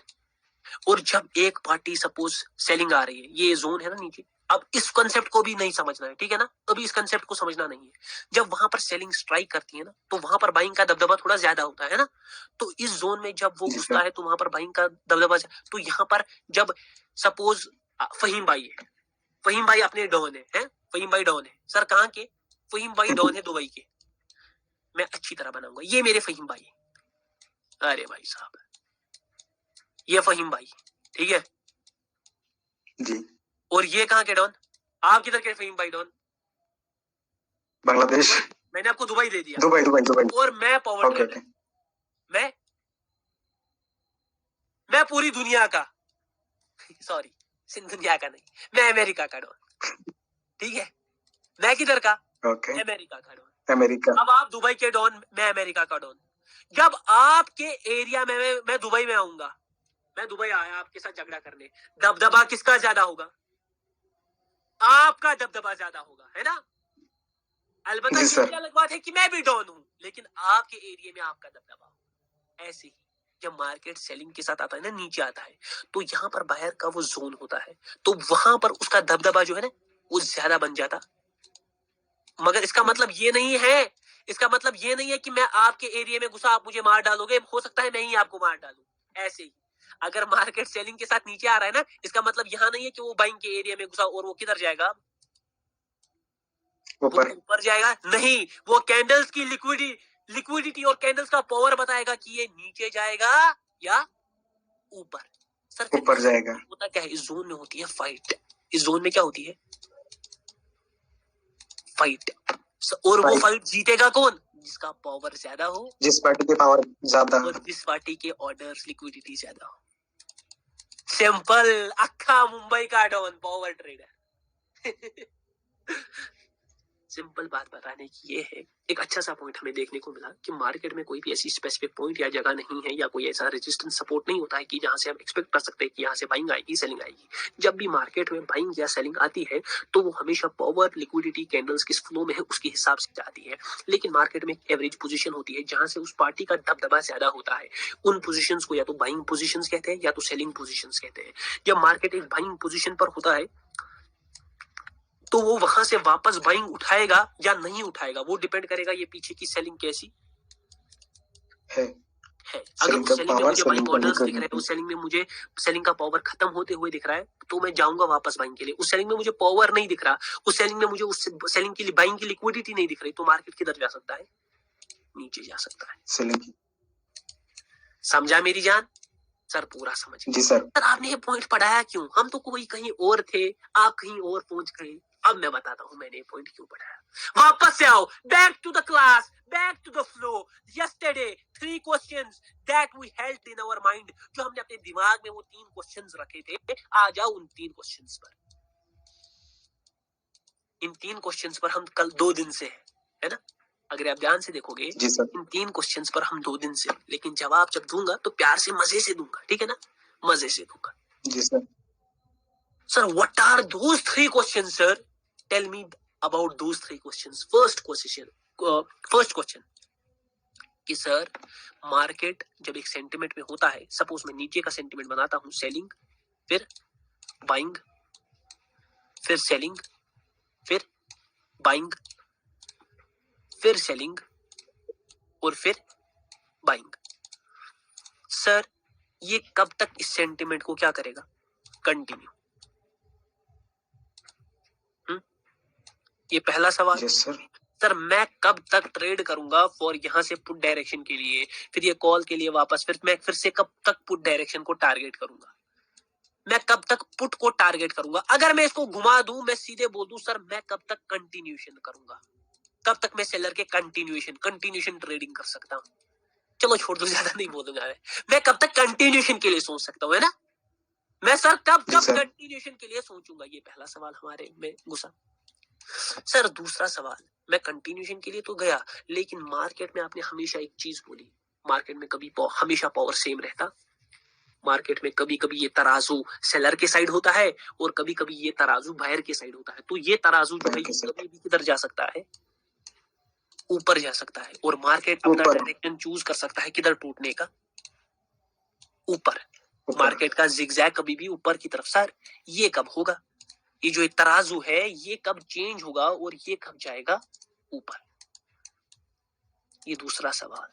और जब एक पार्टी सपोज सेलिंग आ रही है, ये जोन है ना नीचे, अब इस कंसेप्ट को भी नहीं समझना है, ठीक है ना, अभी इस कंसेप्ट को समझना नहीं है। जब वहां पर सेलिंग स्ट्राइक करती है ना, तो वहां पर बाइंग का दबदबा थोड़ा ज्यादा होता है ना, तो इस जोन में जब वो घुसता है तो वहां पर बाइंग का दबदबा, तो यहाँ पर जब सपोज फहीम भाई है, फहीम भाई अपने डॉन है, फहीम भाई डॉन है, सर कहाँ के, फहीम भाई डॉन है दुबई के, मैं अच्छी तरह बनाऊंगा, ये मेरे फहीम भाई है, अरे भाई साहब ये फहीम भाई, ठीक है जी। और ये कहाँ के डॉन, आप किधर के फहीम भाई डॉन, बांग्लादेश। मैंने आपको दुबई दे दिया, दुबई। और मैं पावर ट्रेडर, मैं पूरी दुनिया का सॉरी सिंध दुनिया का नहीं, मैं अमेरिका का डॉन, ठीक है, मैं किधर का, अमेरिका का डॉन, अमेरिका। अब आप दुबई के डॉन, मैं अमेरिका का डॉन, जब आपके एरिया में मैं दुबई में आऊंगा, मैं दुबई आया आपके साथ झगड़ा करने, दबदबा किसका ज्यादा होगा, आपका दबदबा ज्यादा होगा, है ना। अलबत्ता ये अलग बात है कि मैं भी डॉन हूं, लेकिन आपके एरिया में आपका दबदबा हो। ऐसे ही जब मार्केट सेलिंग के साथ आता है ना, नीचे आता है, तो यहाँ पर बायर का वो जोन होता है, तो वहां पर उसका दबदबा जो है ना वो ज्यादा बन जाता। मगर इसका मतलब ये नहीं है, इसका मतलब ये नहीं है कि मैं आपके एरिया में घुसा आप मुझे मार डालोगे, हो सकता है मैं ही आपको मार डालूं, ऐसे ही अगर मार्केट सेलिंग के साथ नीचे आ रहा है ना, इसका मतलब यहाँ नहीं है कि वो बाइंग के एरिया में घुसा और वो किधर जाएगा, वो ऊपर ऊपर जाएगा। नहीं, वो कैंडल्स की लिक्विडिटी और कैंडल्स का पावर बताएगा कि ये नीचे जाएगा या ऊपर। सर फिर ऊपर जाएगा। होता क्या है, इस जोन में होती है फाइट। इस जोन में क्या होती है, फाइट। और वो फाइट जीतेगा कौन, जिसका पावर ज्यादा हो, जिस पार्टी के पावर ज्यादा हो और जिस पार्टी के ऑर्डर्स लिक्विडिटी ज्यादा हो। सिंपल, अक्खा मुंबई का डॉन पावर ट्रेडर। सिंपल बात बताने की ये है। एक अच्छा सा पॉइंट हमें देखने को मिला कि मार्केट में कोई भी ऐसी स्पेसिफिक पॉइंट या जगह नहीं है या कोई ऐसा रेजिस्टेंस सपोर्ट नहीं होता है कि जहां से हम एक्सपेक्ट कर सकते हैं कि यहाँ से बाइंग आएगी सेलिंग आएगी। जब भी मार्केट में बाइंग या सेलिंग आती है तो वो हमेशा पावर लिक्विडिटी कैंडल्स किस फ्लो में है उसके हिसाब से आती है। लेकिन मार्केट में एक एवरेज पोजीशन होती है जहां से उस पार्टी का दबदबा ज्यादा होता है। उन पोजीशंस को या तो बाइंग पोजीशंस कहते हैं या तो सेलिंग पोजीशंस कहते हैं। जब मार्केट एक बाइंग पोजीशन पर होता है तो वो वहां से वापस बाइंग उठाएगा या नहीं उठाएगा, वो डिपेंड करेगा ये पीछे की सेलिंग कैसी है। अगर उस सेलिंग में मुझे बाइंग ऑर्डर्स दिख रहे हैं, उस सेलिंग में मुझे सेलिंग का पावर खत्म होते हुए दिख रहा है, तो मैं जाऊंगा वापस बाइंग के लिए। उस सेलिंग में मुझे पावर नहीं दिख रहा, उस सेलिंग में मुझे उस सेलिंग की बाइंग की लिक्विडिटी नहीं दिख रही, तो मार्केट किधर जा सकता है, नीचे जा सकता है। सेलिंग। समझा मेरी जान? सर पूरा समझ जी सर। आपने ये पॉइंट पढ़ाया क्यों? हम तो कोई कहीं और थे, आप कहीं और पहुंच गए। अब मैं बताता हूं मैंने ये पॉइंट क्यों पढ़ाया। वापस से आओ, back to the class, back to the flow. Yesterday 3 questions that we held in our mind, जो हमने अपने दिमाग में वो 3 क्वेश्चंस रखे थे। आ जाओ उन 3 क्वेश्चंस पर। इन 3 क्वेश्चंस पर हम कल 2 दिन से है ना, अगर आप ध्यान से देखोगे जी सर। इन 3 क्वेश्चंस पर हम 2 दिन से, लेकिन जवाब जब दूंगा तो प्यार से मजे से दूंगा, ठीक है ना, मजे से दूंगा। जी sir. Sir, what are those 3 questions, sir? Tell me about those 3 questions. First question कि सर मार्केट जब एक सेंटिमेंट में होता है, सपोज मैं नीचे का सेंटिमेंट बनाता हूं, सेलिंग, फिर बाइंग, फिर सेलिंग, फिर बाइंग, फिर सेलिंग और फिर बाइंग। सर ये कब तक इस सेंटिमेंट को क्या करेगा, कंटिन्यू। ये पहला सवाल। Yes sir. सर मैं कब तक ट्रेड करूंगा फॉर यहां से पुट डायरेक्शन के लिए, फिर ये कॉल के लिए वापस, फिर मैं फिर से कब तक पुट डायरेक्शन को टारगेट करूंगा, मैं कब तक पुट को टारगेट करूंगा। अगर मैं इसको घुमा दूं, मैं सीधे बोल दूं सर मैं कब तक कंटिन्यूएशन करूंगा, कब तक मैं सेलर के कंटिन्यूएशन ट्रेडिंग कर सकता हूं। चलो छोड़ दो, ज्यादा नहीं बोलूंगा मैं कब तक कंटिन्यूएशन के लिए सोच सकता हूं, है ना। मैं सर कब कंटिन्यूएशन के लिए सोचूंगा, ये पहला सवाल हमारे में घुसा। सर दूसरा सवाल, मैं कंटिन्यूएशन के लिए तो गया, लेकिन मार्केट में आपने हमेशा एक चीज बोली, मार्केट में कभी हमेशा पावर सेम रहता। मार्केट में कभी कभी ये तराजू सेलर के साइड होता है और कभी कभी ये तराजू बायर के साइड होता है। तो ये तराजू जो है कभी भी किधर जा सकता है, ऊपर जा सकता है। और मार्केट अपना डायरेक्शन चूज कर सकता है किधर टूटने का, ऊपर। मार्केट का जिगजैग कभी भी ऊपर की तरफ। सर ये कब होगा, ये जो एक तराजू है ये कब चेंज होगा और ये कब जाएगा ऊपर, ये दूसरा सवाल।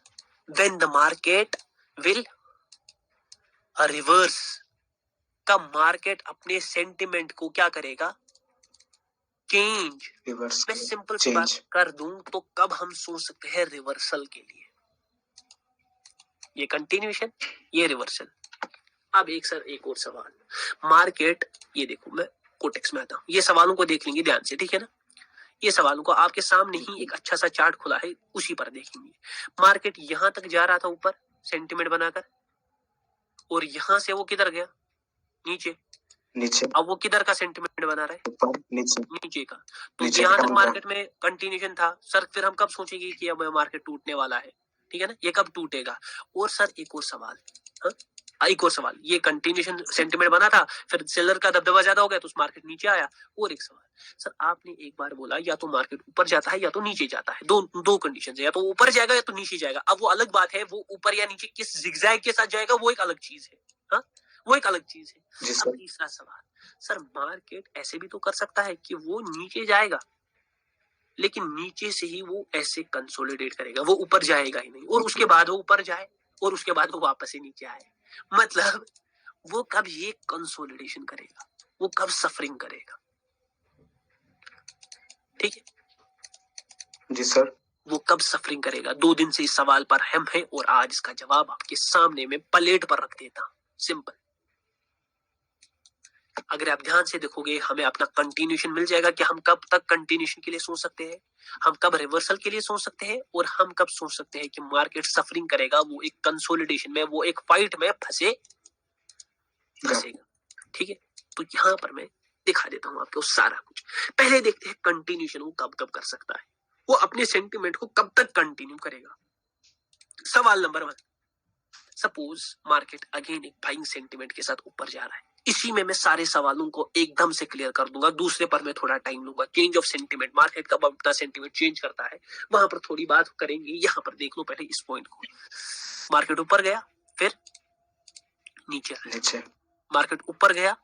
When the market will reverse, कब मार्केट अपने सेंटिमेंट को क्या करेगा, चेंज। मैं सिंपल सी बात कर दूं तो कब हम सोच सकते हैं रिवर्सल के लिए, ये कंटिन्यूएशन, ये रिवर्सल। अब एक और सवाल, मार्केट, ये देखो मैं कोटेक्स में आता हूं, ये सवालों को देख लेंगे ध्यान से, ठीक है ना। ये सवालों को आपके सामने ही एक अच्छा सा चार्ट खुला है, उसी पर देखेंगे। मार्केट यहां तक जा रहा था ऊपर सेंटिमेंट बनाकर, और यहां से वो किधर गया, नीचे। अब वो किधर का सेंटिमेंट बना रहा है, नीचे का। तो यहाँ तक मार्केट में कंटिन्यूएशन था। सर फिर हम कब सोचेंगे कि अब मार्केट टूटने वाला है, ठीक है ना, ये कब टूटेगा। और सर एक और सवाल, एक और सवाल, ये कंटिन्यूएशन सेंटिमेंट बना था, फिर सेलर का दबदबा ज्यादा हो गया तो उस मार्केट नीचे आया। और एक सवाल, सर आपने एक बार बोला या तो मार्केट ऊपर जाता है या तो नीचे जाता है, दो कंडीशन है, या तो ऊपर जाएगा या तो नीचे जाएगा। अब वो अलग बात है, वो ऊपर या नीचे किस जिगजैग के साथ जाएगा वो एक अलग चीज है, हाँ वो एक अलग चीज है। अब तीसरा सवाल, सर मार्केट ऐसे भी तो कर सकता है कि वो नीचे जाएगा लेकिन नीचे से ही वो ऐसे कंसोलिडेट करेगा, वो ऊपर जाएगा ही नहीं, और उसके बाद वो ऊपर जाए, और उसके बाद वो वापस ही नीचे आए। मतलब वो कब ये कंसोलिडेशन करेगा, वो कब सफरिंग करेगा, ठीक है, जी सर। वो कब सफरिंग करेगा। 2 दिन से इस सवाल पर हम हैं और आज इसका जवाब आपके सामने में प्लेट पर रख देता हूं। सिंपल। अगर आप ध्यान से देखोगे हमें अपना कंटिन्यूएशन मिल जाएगा कि हम कब तक कंटिन्यूएशन के लिए सोच सकते हैं, हम कब रिवर्सल के लिए सोच सकते हैं, और हम कब सोच सकते हैं कि मार्केट सफरिंग करेगा, वो एक कंसोलिडेशन में, वो एक फाइट में फंसेगा। ठीक है, तो यहां पर मैं दिखा देता हूं आपको सारा कुछ। पहले देखते हैं कंटिन्यूएशन वो कब कब कर सकता है, वो अपने सेंटिमेंट को कब तक कंटिन्यू करेगा। सवाल नंबर 1, सपोज मार्केट अगेन एक बाइंग सेंटिमेंट के साथ ऊपर जा रहा है। इसी में मैं सारे सवालों को एकदम से क्लियर कर दूंगा, दूसरे पर मैं थोड़ा टाइम लूंगा। चेंज ऑफ सेंटिमेंट, मार्केट कब अपना सेंटिमेंट चेंज करता है, वहां पर थोड़ी बात करेंगे। यहां पर देख लो पहले इस पॉइंट को। मार्केट ऊपर गया, फिर नीचे आया, मार्केट ऊपर गया,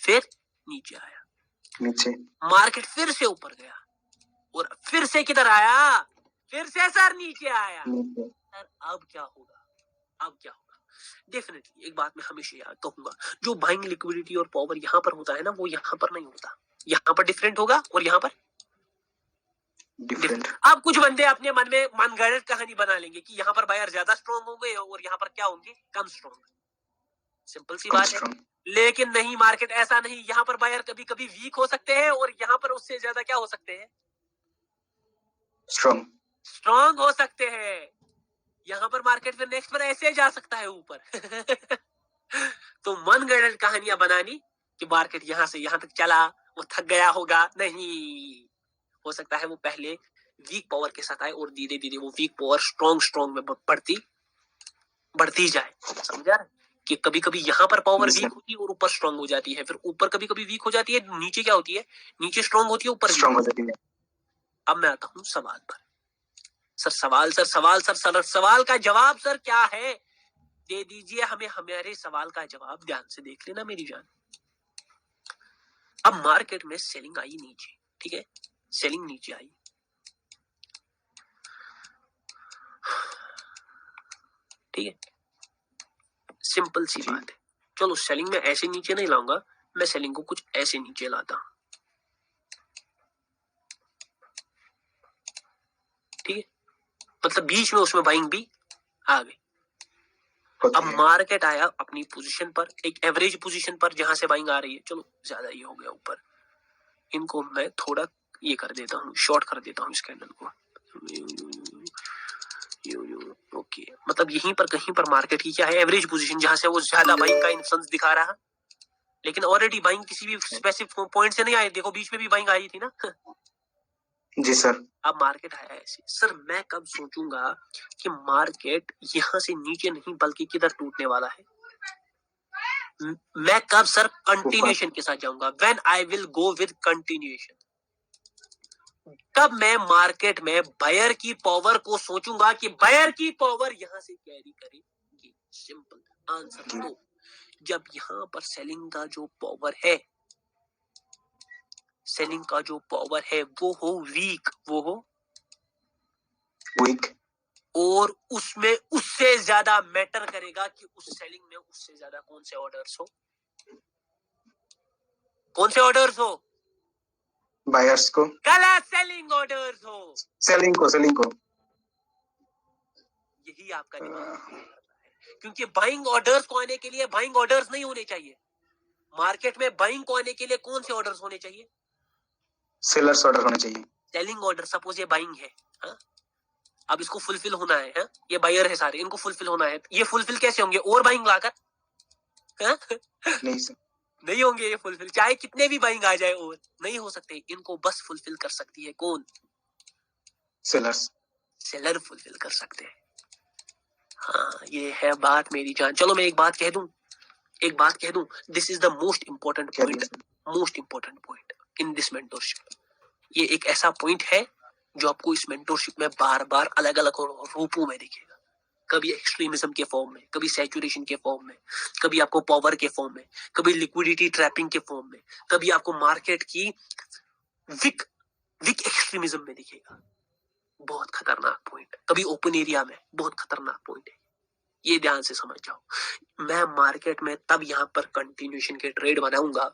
फिर नीचे आया, नीचे, मार्केट फिर से ऊपर गया और फिर से किधर आया, फिर से सर नीचे आया। सर अब क्या होगा, अब क्या होगा? डेफिनेटली एक बात मैं हमेशा याद कहूंगा, जो बाइंग लिक्विडिटी और पावर यहां पर होता है ना, वो यहां पर नहीं होता। यहां पर डिफरेंट होगा और यहां पर डिफरेंट। अब कुछ बंदे अपने मन में मनगढ़ंत कहानी बना लेंगे कि यहां पर बायर ज्यादा स्ट्रॉन्ग होंगे और यहां पर क्या होंगे, कम स्ट्रॉन्ग। सिंपल सी बात है, लेकिन नहीं, मार्केट ऐसा नहीं। यहां पर बायर कभी कभी वीक हो सकते हैं और यहां पर उससे ज्यादा क्या हो सकते हैं, स्ट्रॉन्ग हो सकते हैं। यहां पर मार्केट फिर नेक्स्ट पर ऐसे जा सकता है ऊपर। तो मनगढ़ंत कहानियां बनानी कि मार्केट यहां से यहां तक चला, वो थक गया होगा, नहीं। हो सकता है वो पहले वीक पावर के साथ आए और धीरे धीरे वो वीक पावर स्ट्रॉन्ग में बढ़ती जाए। समझा कि कभी कभी यहां पर पावर वीक होती है और ऊपर स्ट्रॉन्ग हो जाती है, फिर ऊपर कभी कभी वीक हो जाती है, नीचे क्या होती है, नीचे स्ट्रॉन्ग होती है, ऊपर स्ट्रॉन्ग हो जाती है। अब मैं आता हूं सवाल पर। सवाल का जवाब सर क्या है, दे दीजिए हमें। हमारे सवाल का जवाब ध्यान से देख लेना मेरी जान। अब मार्केट में सेलिंग आई नीचे, ठीक है, सेलिंग नीचे आई, ठीक है, सिंपल सी बात है। चलो सेलिंग में ऐसे नीचे नहीं लाऊंगा, मैं सेलिंग को कुछ ऐसे नीचे लाता हूं, ठीक है, मतलब बीच में उसमें बाइंग भी आ गई। अब मार्केट आया अपनी पोजीशन पर, एक एवरेज पोजीशन पर जहां से बाइंग आ रही है। चलो ज्यादा ये हो गया ऊपर, इनको मैं थोड़ा ये कर देता हूँ, शॉर्ट कर देता हूँ इस कैंडल को। ओके, मतलब यहीं पर कहीं पर मार्केट की क्या है, एवरेज पोजीशन, जहां से वो ज्यादा बाइंग का इंफ्लुएंस दिखा रहा, लेकिन ऑलरेडी बाइंग किसी भी स्पेसिफिक पॉइंट से नहीं आई। देखो बीच में भी बाइंग आई थी ना। जी सर। अब मार्केट आया ऐसे। सर मैं कब सोचूंगा कि मार्केट यहां से नीचे नहीं बल्कि किधर टूटने वाला है, मैं कब सर कंटिन्यूएशन के साथ जाऊंगा, when I will go with continuation. तब मैं मार्केट में बायर की पावर को सोचूंगा कि बायर की पावर यहां से कैरी करेगी। Simple answer. तो जब यहां पर सेलिंग का जो पावर है, सेलिंग का जो पावर है वो हो वीक, वो हो वीक, और उसमें उससे ज्यादा मैटर करेगा कि उस सेलिंग में उससे ज्यादा कौन से ऑर्डर्स हो, कौन से ऑर्डर्स हो, बायर्स को, गलत, सेलिंग ऑर्डर्स हो, सेलिंग को यही आपका दिमाग है। क्योंकि बाइंग ऑर्डर्स को आने के लिए बाइंग ऑर्डर्स नहीं होने चाहिए। मार्केट में बाइंग को आने के लिए कौन से ऑर्डर्स होने चाहिए, सेलर्स ऑर्डर होने चाहिए। सेलिंग ऑर्डर, सपोज ये बाइंग है, हा? अब इसको फुलफिल होना है, हा? ये बायर है सारे, इनको फुलफिल होना है। ये फुलफिल कैसे होंगे, और बाइंग लाकर, हा? नहीं सर, नहीं होंगे ये फुलफिल, चाहे कितने भी बाइंग आ जाए और नहीं हो सकते। इनको बस फुलफिल कर सकती है कौन, सेलर्स, सेलर फुलफिल कर सकते हैं। हाँ ये है बात मेरी जान। चलो मैं एक बात कह दूं, this is the most important point in this mentorship. ये एक ऐसा पॉइंट है जो आपको इस मेंटरशिप में बार बार अलग अलग रूपों में दिखेगा। कभी एक्सट्रीमिज्म के फॉर्म में, कभी सैचुरेशन के फॉर्म में, कभी आपको पावर के फॉर्म में, कभी लिक्विडिटी ट्रैपिंग के फॉर्म में, कभी आपको मार्केट की विक एक्सट्रीमिज्म में दिखेगा। बहुत खतरनाक पॉइंट, कभी ओपन एरिया में, बहुत खतरनाक पॉइंट है। ये ध्यान से समझ जाओ। मैं मार्केट में तब यहां पर कंटिन्यूएशन के ट्रेड बनाऊंगा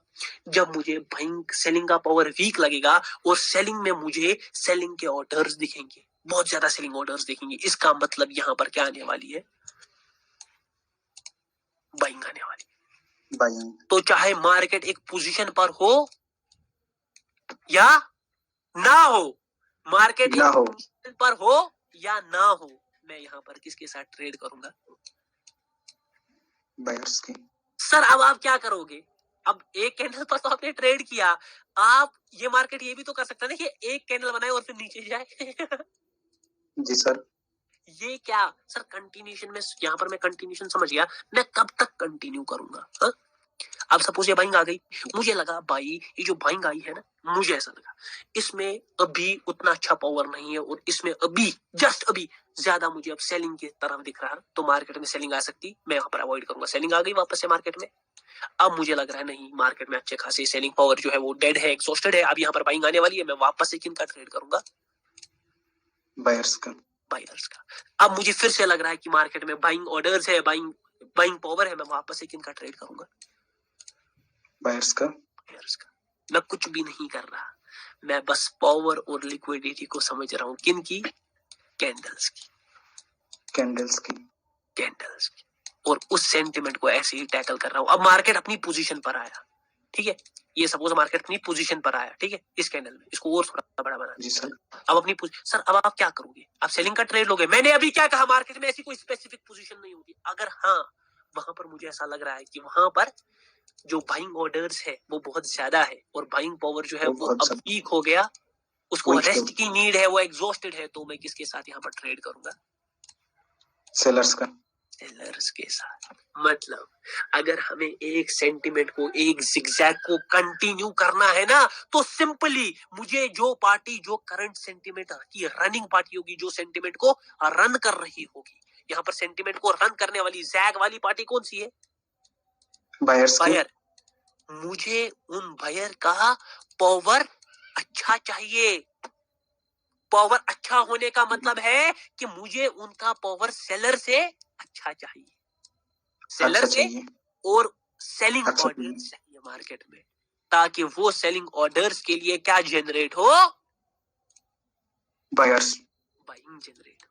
जब मुझे बाइंग सेलिंग का पावर वीक लगेगा और सेलिंग में मुझे सेलिंग के ऑर्डर्स दिखेंगे, बहुत ज्यादा सेलिंग ऑर्डर्स दिखेंगे। इसका मतलब यहां पर क्या आने वाली है? बाइंग आने वाली है। बाइंग। तो चाहे मार्केट एक पोजीशन पर हो या ना हो, मार्केट ना एक हो। पोजीशन पर हो या ना हो, मैं यहां पर किसके साथ ट्रेड करूंगा? बायर्स की। सर अब आप क्या करोगे? अब एक कैंडल पर तो आपने ट्रेड किया, आप ये मार्केट ये भी तो कर सकता है ना कि एक कैंडल बनाए और फिर नीचे जाए। जी सर। ये क्या सर कंटिन्यूएशन में, यहाँ पर मैं कंटिन्यूएशन समझ गया, मैं कब तक कंटिन्यू करूंगा? हा? अब सपोज ये बाइंग आ गई, मुझे लगा भाई ये जो बाइंग आई है ना, मुझे ऐसा लगा इसमें अभी उतना अच्छा पावर नहीं है और इसमें अभी जस्ट अभी ज्यादा मुझे अब सेलिंग की तरफ दिख रहा है, तो मार्केट में सेलिंग आ सकती, मैं यहाँ पर अवॉइड करूंगा। सेलिंग आ गई वापस से मार्केट में, अब मुझे लग रहा है नहीं मार्केट में अच्छे खासी सेलिंग पावर जो है वो डेड है, एग्जॉस्टेड है, अब यहाँ पर बाइंग आने वाली है, मैं वापस से किन का ट्रेड करूंगा? बायर्स का। बायर्स का। अब मुझे फिर से लग रहा है कि मार्केट में बाइंग ऑर्डर्स है, बाइंग पावर है, मैं वापस से किन का ट्रेड करूंगा? बायर्स का। बायर्स का। मैं कुछ भी नहीं कर रहा, मैं बस पावर और लिक्विडिटी को समझ रहा हूं। किन की? कैंडल्स की। कैंडल्स की। कैंडल्स की। और उस सेंटिमेंट को ऐसे ही टैकल कर रहा हूं। अब मार्केट अपनी पोजीशन पर आया, ठीक है, ये सपोज मार्केट अपनी पोजीशन पर आया, ठीक है, इस कैंडल में इसको और थोड़ा बड़ा बना। जी सर। अब अपनी सर अब आप क्या करोगे? आप सेलिंग का ट्रेड लोगे? मैंने अभी क्या कहा, मार्केट में ऐसी कोई स्पेसिफिक पोजीशन नहीं होती। अगर हाँ वहां पर मुझे ऐसा लग रहा है कि वहां पर जो बाइंग ऑर्डर्स है वो बहुत ज्यादा है और बाइंग पावर जो है वो अब वीक हो गया, उसको रेस्ट की नीड है, वो एग्जॉस्टेड है, तो मैं किसके साथ यहाँ पर ट्रेड करूंगा? सेलर्स का। सेलर्स के साथ। मतलब अगर हमें एक सेंटिमेंट को, एक जिगजैग को कंटिन्यू करना है ना, तो सिंपली मुझे जो पार्टी, जो करंट सेंटिमेंट की रनिंग पार्टी होगी, जो सेंटिमेंट को रन कर रही होगी, यहाँ पर सेंटिमेंट को रन करने वाली जैग वाली पार्टी कौन सी है? बायर्स की। बायर। मुझे उन बायर का पावर अच्छा चाहिए। पावर अच्छा होने का मतलब है कि मुझे उनका पावर सेलर से अच्छा चाहिए, सेलर से और सेलिंग ऑर्डर्स चाहिए मार्केट में, ताकि वो सेलिंग ऑर्डर्स के लिए क्या जनरेट हो? बायर्स। बाइंग जनरेट हो।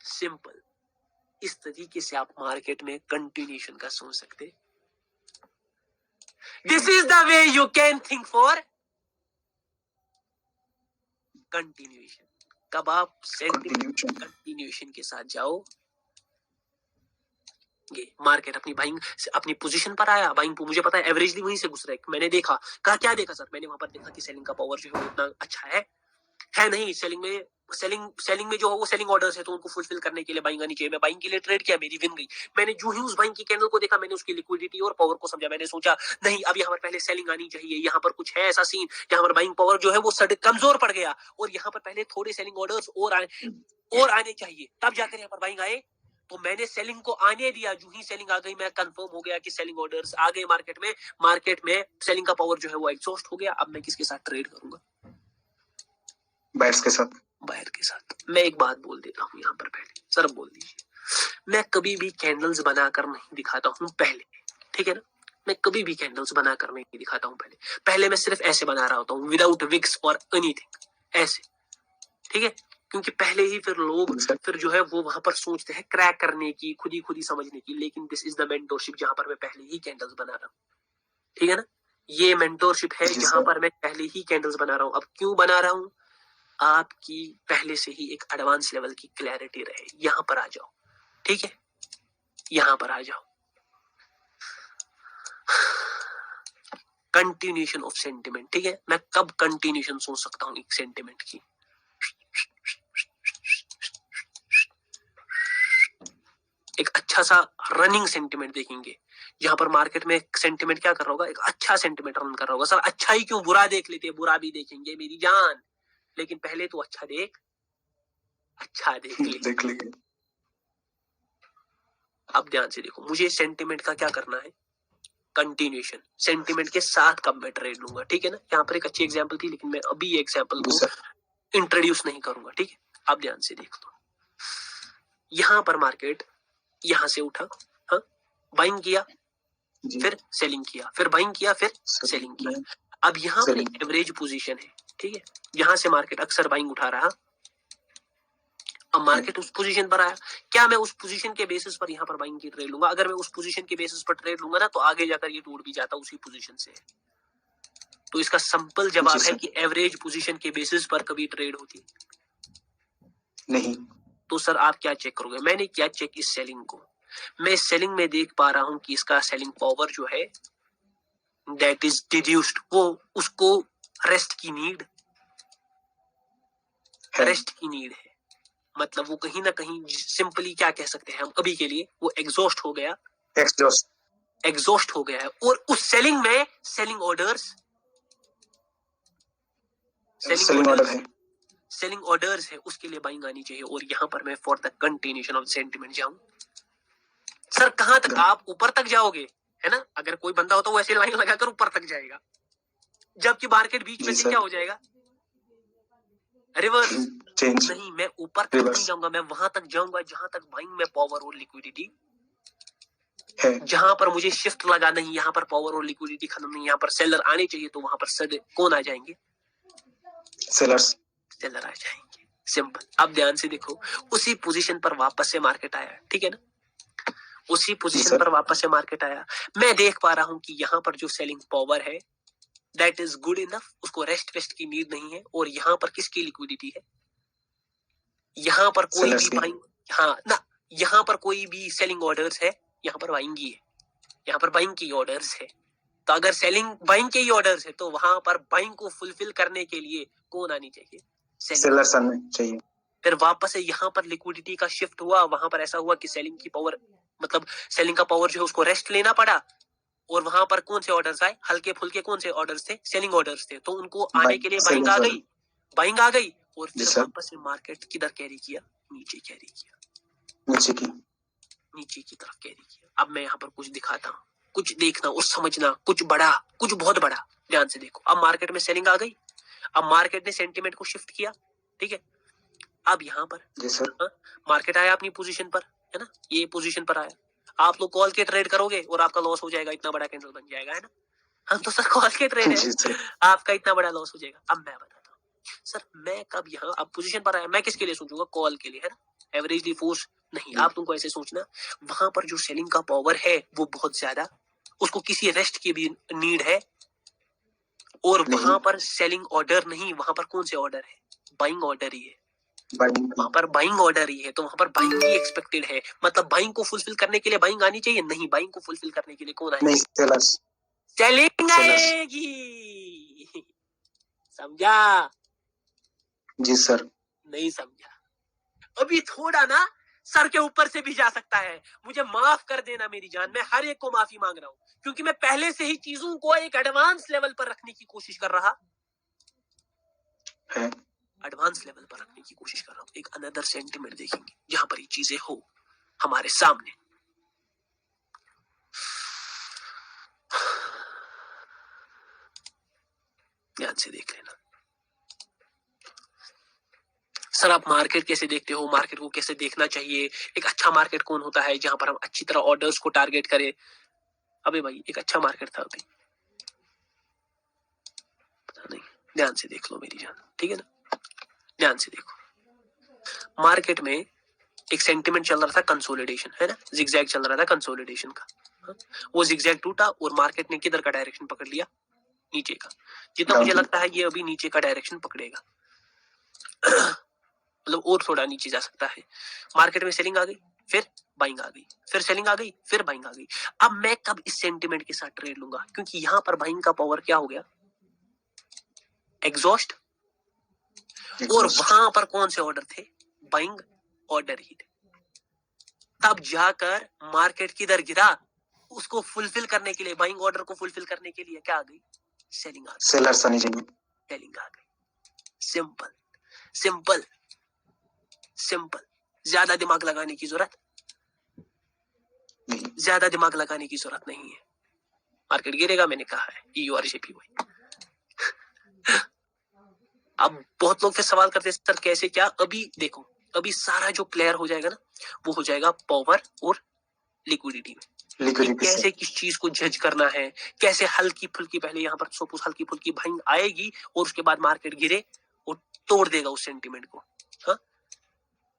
सिंपल। इस तरीके से आप मार्केट में कंटिन्यूएशन का सोच सकते। This is the way you can think for continuation. कब आप कंटिन्यूएशन के साथ जाओ, ये मार्केट अपनी बाइंग, अपनी पोजीशन पर आया, बाइंग मुझे पता है एवरेजली वहीं से गुजरा है, मैंने देखा, कहा क्या देखा सर? मैंने वहां पर देखा कि सेलिंग का पावर जो है उतना अच्छा है नहीं, सेलिंग में जो है वो सेलिंग ऑर्डर्स है, तो उनको फुलफिल करने के लिए बाइंग आनी चाहिए। मैं बाइंग के लिए ट्रेड किया, मेरी विन गई। मैंने जो ही उस बाइंग की कैंडल को देखा, मैंने उसकी लिक्विडिटी और पावर को समझा, मैंने सोचा नहीं अब यहाँ पर पहले सेलिंग आनी चाहिए, यहाँ पर कुछ है ऐसा सीन, यहाँ पर बाइंग पावर जो है वो कमजोर पड़ गया और यहाँ पर पहले थोड़े सेलिंग ऑर्डर्स और आने चाहिए, तब जाकर यहाँ पर बाइंग आए। तो मैंने सेलिंग को आने दिया, जो ही सेलिंग आ गई मैं कंफर्म हो गया कि सेलिंग ऑर्डर्स आ गए मार्केट में सेलिंग का पावर जो है वो एग्जॉस्ट हो गया। अब मैं किसके साथ ट्रेड करूंगा? बायर्स के साथ। बायर के साथ। मैं एक बात बोल देता हूं यहाँ पर पहले, सर बोल दीजिए, मैं कभी भी कैंडल्स बनाकर नहीं दिखाता हूं पहले, ठीक है ना, मैं कभी भी कैंडल्स बनाकर नहीं दिखाता हूं पहले मैं सिर्फ ऐसे बना रहा होता हूं, विदाउट विक्स और एनीथिंग, ऐसे, ठीक है, क्योंकि पहले ही फिर लोग फिर जो है वो वहां पर सोचते हैं क्रैक करने की, खुद ही समझने की, लेकिन दिस इज द मेंटोरशिप जहां पर मैं पहले ही कैंडल्स बना रहा हूँ, ठीक है ना, ये मेंटोरशिप है जहां पर मैं पहले ही कैंडल्स बना रहा हूँ। अब क्यों बना रहा हूँ? आपकी पहले से ही एक एडवांस लेवल की क्लैरिटी रहे। यहां पर आ जाओ, ठीक है, यहां पर आ जाओ। कंटिन्यूएशन ऑफ सेंटिमेंट, ठीक है, मैं कब कंटिन्यूएशन सोच सकता हूं एक सेंटिमेंट की? एक अच्छा सा रनिंग सेंटिमेंट देखेंगे, जहां पर मार्केट में सेंटिमेंट क्या कर रहा होगा, एक अच्छा सेंटिमेंट रन कर रहा होगा। सर अच्छा ही क्यों, बुरा देख लेते हैं, बुरा भी देखेंगे मेरी जान, लेकिन पहले तो अच्छा देख लेंगे। अब ध्यान से देखो, मुझे सेंटिमेंट का क्या करना है? कंटिन्यूएशन। सेंटिमेंट के साथ कब मैं ट्रेड लूंगा, ठीक है ना, यहाँ पर एक अच्छी एग्जांपल थी, लेकिन मैं अभी ये एग्जांपल को इंट्रोड्यूस नहीं करूंगा, ठीक है। अब ध्यान से देख लो, यहाँ पर मार्केट यहाँ से उठा, हाँ, बाइंग किया, जी फिर सेलिंग किया, फिर बाइंग किया, फिर सेलिंग किया। अब यहाँ पर एक एवरेज पोजीशन है, ठीक है, यहाँ से मार्केट अक्सर बाइंग उठा रहा, अब मार्केट उस पोजीशन पर आया, क्या मैं उस पोजीशन के बेसिस पर यहाँ पर बाइंग की ट्रेड लूंगा? अगर मैं उस पोजीशन के बेसिस पर ट्रेड लूंगा ना, तो आगे जाकर ये टूट भी जाता उसी पोजीशन से। तो इसका सिंपल जवाब है कि एवरेज पोजीशन के बेसिस पर कभी ट्रेड होती नहीं। तो सर आप क्या चेक करोगे? मैंने क्या चेक इस सेलिंग को, मैं इस सेलिंग में देख पा रहा हूं कि इसका सेलिंग पावर जो है दैट इज डिड्यूस्ड, वो उसको रेस्ट की नीड है, मतलब वो कहीं ना कहीं सिंपली क्या कह सकते हैं हम अभी के लिए, वो एग्जॉस्ट हो गया है। और उस सेलिंग में सेलिंग ऑर्डर्स है, उसके लिए बाइंग आनी चाहिए। और यहाँ पर मैं for the continuation of sentiment जाऊं, सर कहां तक? आप ऊपर तक जाओगे, है ना? अगर कोई बंदा होता है वो ऐसे लाइन लगाकर ऊपर तक जाएगा, जबकि मार्केट बीच में से क्या हो जाएगा? रिवर्स। नहीं, मैं ऊपर तक नहीं जाऊंगा, मैं वहां तक जाऊंगा जहां तक बाइंग में पावर और लिक्विडिटी है। जहां पर मुझे शिफ्ट लगा नहीं, यहाँ पर पावर और लिक्विडिटी खत्म नहीं, यहाँ पर सेलर आने चाहिए, तो वहां पर कौन आ जाएंगे? सेलर आ जाएंगे, सिंपल। अब ध्यान से देखो, उसी पोजीशन पर वापस से मार्केट आया, ठीक है ना? उसी पोजीशन पर वापस से मार्केट आया, मैं देख पा रहा हूं कि यहाँ पर जो सेलिंग पावर है दैट इज गुड इनफ, उसको रेस्ट की नीड नहीं है। और यहाँ पर किसकी लिक्विडिटी है? यहाँ पर कोई भी बाइंग, हाँ ना, यहाँ पर कोई भी सेलिंग ऑर्डर्स है, यहाँ पर बाइंग ही है, यहाँ पर बाइंग की ऑर्डर्स है। तो अगर सेलिंग बाइंग के ही ऑर्डर्स है, तो वहां पर बाइंग को फुलफिल करने के लिए कौन आनी चाहिए? सेलर्स आने चाहिए। फिर वापस से यहाँ पर लिक्विडिटी का शिफ्ट हुआ, वहां पर ऐसा हुआ कि सेलिंग की पावर, मतलब सेलिंग का पावर जो है उसको रेस्ट लेना पड़ा। और वहां पर कौन से ऑर्डर्स आए? हल्के फुल्के कौन से ऑर्डर्स थे? सेलिंग ऑर्डर्स थे। तो उनको आने के लिए बाइंग आ गई, और फिर वापस से मार्केट किधर कैरी किया? नीचे कैरी किया, नीचे की तरफ कैरी किया। अब मैं यहाँ पर कुछ दिखाता हूँ, कुछ देखना और समझना, कुछ बड़ा, कुछ बहुत बड़ा। ध्यान से देखो, अब मार्केट में सेलिंग आ गई, अब मार्केट ने सेंटिमेंट को शिफ्ट किया, ठीक है। अब यहाँ पर जी सर, मार्केट आया अपनी पोजीशन पर, है ना, ये पोजीशन पर आया। आप लोग कॉल के ट्रेड करोगे और आपका लॉस हो जाएगा, इतना बड़ा कैंडल बन जाएगा, है ना। हम तो सर कॉल के ट्रेड है, आपका इतना बड़ा लॉस हो जाएगा। अब मैं बताता हूँ सर, मैं कब यहाँ अब पोजीशन पर आया, मैं किसके लिए सोचूंगा? कॉल के लिए, है ना, एवरेजली फोर्स नहीं। आप तुमको ऐसे सोचना, वहां पर जो सेलिंग का पावर है वो बहुत ज्यादा, उसको किसी रेस्ट की भी नीड है। और वहां पर सेलिंग ऑर्डर नहीं, वहां पर कौन से ऑर्डर है? बाइंग ऑर्डर ही है, वहां पर बाइंग ऑर्डर ही है। तो वहां पर बाइंग ही एक्सपेक्टेड है, मतलब बाइंग को फुलफिल करने के लिए बाइंग आनी चाहिए। नहीं, बाइंग को फुलफिल करने के लिए कौन आएगा? सेलिंग आएगी। समझा? जी सर। नहीं समझा? अभी थोड़ा ना सर के ऊपर से भी जा सकता है, मुझे माफ कर देना मेरी जान, मैं हर एक को माफी मांग रहा हूं, क्योंकि मैं पहले से ही चीजों को एक एडवांस लेवल पर रखने की कोशिश कर रहा है, एडवांस लेवल पर रखने की कोशिश कर रहा हूं। एक अनदर सेंटिमेंट देखेंगे जहां पर ये चीजें हो हमारे सामने। ध्यान से देख लेना। सर आप मार्केट कैसे देखते हो? मार्केट को कैसे देखना चाहिए? एक अच्छा मार्केट कौन होता है जहां पर हम अच्छी तरह ऑर्डर्स को टारगेट करें? अबे भाई, एक अच्छा मार्केट था अभी, पता नहीं, ध्यान से देख लो मेरी जान, ठीक है ना। ध्यान से देखो, मार्केट में एक सेंटिमेंट चल रहा था कंसोलिडेशन, है ना, जिगजैग चल रहा था कंसोलिडेशन का। वो जिगजैग टूटा और मार्केट ने किधर का डायरेक्शन पकड़ लिया? नीचे का। जितना मुझे लगता है ये अभी नीचे का डायरेक्शन पकड़ेगा, मतलब और थोड़ा नीचे जा सकता है। मार्केट में सेलिंग आ गई, फिर बाइंग आ गई, फिर सेलिंग आ गई, फिर बाइंग आ गई। अब मैं कब इस सेंटिमेंट के साथ ट्रेड लूंगा? क्योंकि यहां पर बाइंग का पावर क्या हो गया? एग्जॉस्ट। और वहां पर कौन से ऑर्डर थे? बाइंग ऑर्डर ही थे। तब जाकर मार्केट किधर गिरा? उसको फुलफिल करने के लिए, बाइंग ऑर्डर को फुलफिल करने के लिए क्या आ गई? सेलिंग आ गई, सेलर्स आने चाहिए, सेलिंग आ गई। Simple simple simple. ज्यादा दिमाग लगाने की जरूरत नहीं, ज्यादा दिमाग लगाने की जरूरत नहीं है। मार्केट गिरेगा, मैंने कहा है, EURJPY। अब बहुत लोग फिर सवाल करते हैं सर कैसे क्या? अभी देखो, अभी सारा जो क्लियर हो जाएगा ना, वो हो जाएगा पावर और लिक्विडिटी में। कि लिक्विडिटी कैसे से किस चीज को जज करना है, कैसे हल्की फुल्की, पहले यहाँ पर सपोज हल्की फुल्की बाइंग आएगी और उसके बाद मार्केट गिरे और तोड़ देगा उस सेंटीमेंट को, हाँ,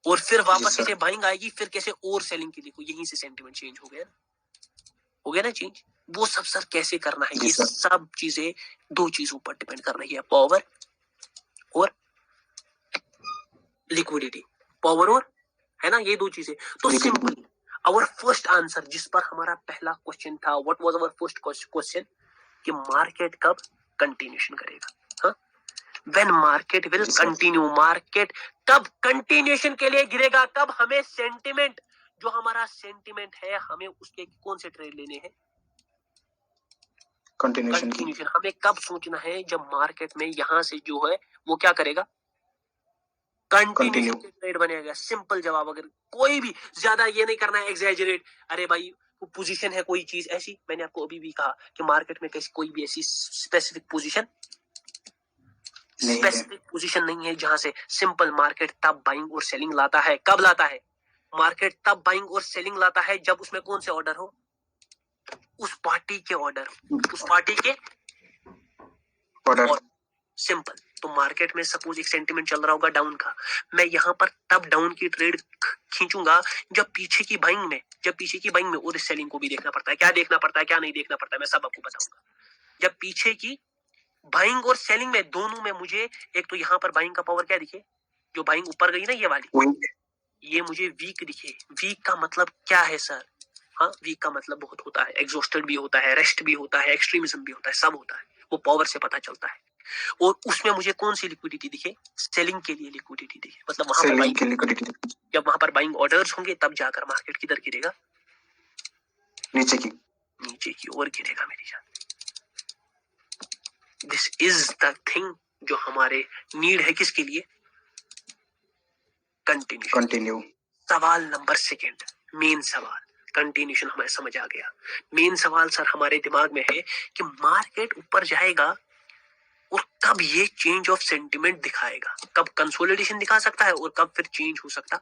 और फिर वापस सर। कैसे बाइंग आएगी, फिर कैसे और सेलिंग की, देखो यहीं से सेंटीमेंट चेंज हो गया ना चेंज। वो सब सर कैसे करना है, जी ये सर। सब चीजें दो चीजों पर डिपेंड कर रही है, पावर और लिक्विडिटी। पावर और, है ना, ये दो चीजें। तो liquidity simple our first answer, जिस पर हमारा पहला क्वेश्चन था, what was our first question, कि मार्केट कब कंटिन्यूशन करेगा, हाँ, व्हेन मार्केट विल जी सर। कंटिन्यू, मार्केट कब कंटिन्यूशन के लिए गिरेगा, कब हमें सेंटिमेंट, जो हमारा सेंटिमेंट है, हमें उसके कौन से ट्रेड लेने हैं, कंटिन्यूशन की। कंटिन्यूशन। हमें कब सोचना है, जब मार्केट में यहां से जो है वो क्या करेगा, कंटिन्यूशन के ट्रेड बनेगा। सिंपल जवाब, अगर कोई भी ज्यादा ये नहीं करना है एग्जैजरेट, अरे भाई पोजीशन है कोई चीज ऐसी, मैंने आपको अभी भी कहा कि मार्केट में कैसी कोई भी ऐसी स्पेसिफिक पोजीशन नहीं है जहां से सिंपल मार्केट तब बाइंग और सेलिंग लाता है। कब लाता है मार्केट? तब बाइंग और सेलिंग लाता है जब उसमें कौन से ऑर्डर हो, उस पार्टी के ऑर्डर, उस पार्टी के ऑर्डर। सिंपल। तो मार्केट में सपोज एक सेंटीमेंट चल रहा होगा डाउन का, मैं यहाँ पर तब डाउन की ट्रेड खींचूंगा जब पीछे की बाइंग में, और इस सेलिंग को भी देखना पड़ता है, क्या देखना पड़ता है, क्या नहीं देखना पड़ता है, मैं सब आपको बताऊंगा। जब पीछे की बाइंग और सेलिंग में, दोनों में मुझे एक तो यहाँ पर बाइंग का पावर क्या दिखे, जो बाइंग ऊपर गई ना ये वाली, ये मुझे वीक दिखे। वीक का मतलब क्या है सर? हाँ, वीक का मतलब बहुत होता है, एग्जॉस्टेड भी होता है, रेस्ट भी होता है, एक्सट्रीमिज्म भी होता है, सब होता है, वो पावर से पता चलता है। और उसमें मुझे कौन सी लिक्विडिटी दिखे? सेलिंग के लिए लिक्विडिटी दिखे, मतलब वहां पर बाइंग, जब वहां पर बाइंग ऑर्डर्स होंगे तब जाकर मार्केट किधर गिरेगा, नीचे की ओर गिरेगा मेरी जान। दिस इज द थिंग जो हमारे नीड है, किसके लिए? कंटिन्यू। सवाल नंबर सेकंड, मेन सवाल, कंटिन्यूशन हमें समझ आ गया। मेन सवाल सर हमारे दिमाग में है कि मार्केट ऊपर जाएगा और कब ये चेंज ऑफ सेंटिमेंट दिखाएगा, कब कंसोलिडेशन दिखा सकता है और कब फिर चेंज हो सकता,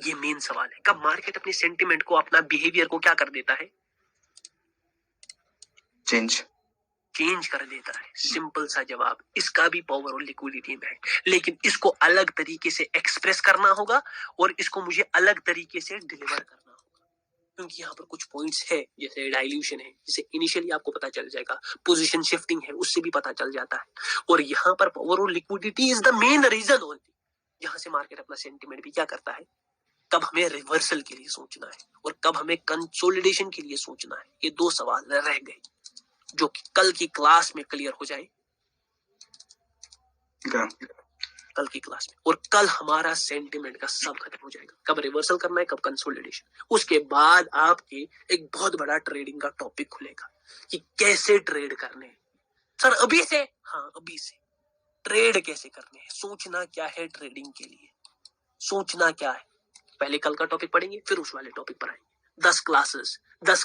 ये मेन सवाल है। कब मार्केट अपने सेंटिमेंट को, अपना बिहेवियर को क्या कर देता है, चेंज कर देता है। सिंपल सा जवाब, इसका भी पावर और लिक्विडिटी में है, लेकिन इसको अलग तरीके से एक्सप्रेस करना होगा और इसको मुझे अलग तरीके से डिलीवर करना होगा, क्योंकि यहाँ पर कुछ पॉइंट्स है, जैसे डाइल्यूशन है, जिसे इनिशियली आपको पता चल जाएगा, पोजीशन शिफ्टिंग है, उससे भी पता चल जाता है, और यहाँ पर पावर और liquidity is the main reason only, जहां से मार्केट अपना सेंटिमेंट भी क्या करता है, कब हमें रिवर्सल के लिए सोचना है और कब हमें कंसोलिडेशन के लिए सोचना है। ये दो सवाल रह गए जो कि कल की क्लास में क्लियर हो जाए, कल की क्लास में, और कल हमारा सेंटिमेंट का सब खत्म हो जाएगा, कब रिवर्सल करना है, कब कंसोलिडेशन। उसके बाद आपके एक बहुत बड़ा ट्रेडिंग का टॉपिक खुलेगा कि कैसे ट्रेड करने हैं। सर अभी से, हाँ अभी से ट्रेड कैसे करने हैं, सोचना क्या है ट्रेडिंग के लिए, सोचना क्या है, पहले कल का टॉपिक पढ़ेंगे, फिर उस वाले टॉपिक पर आएंगे। 10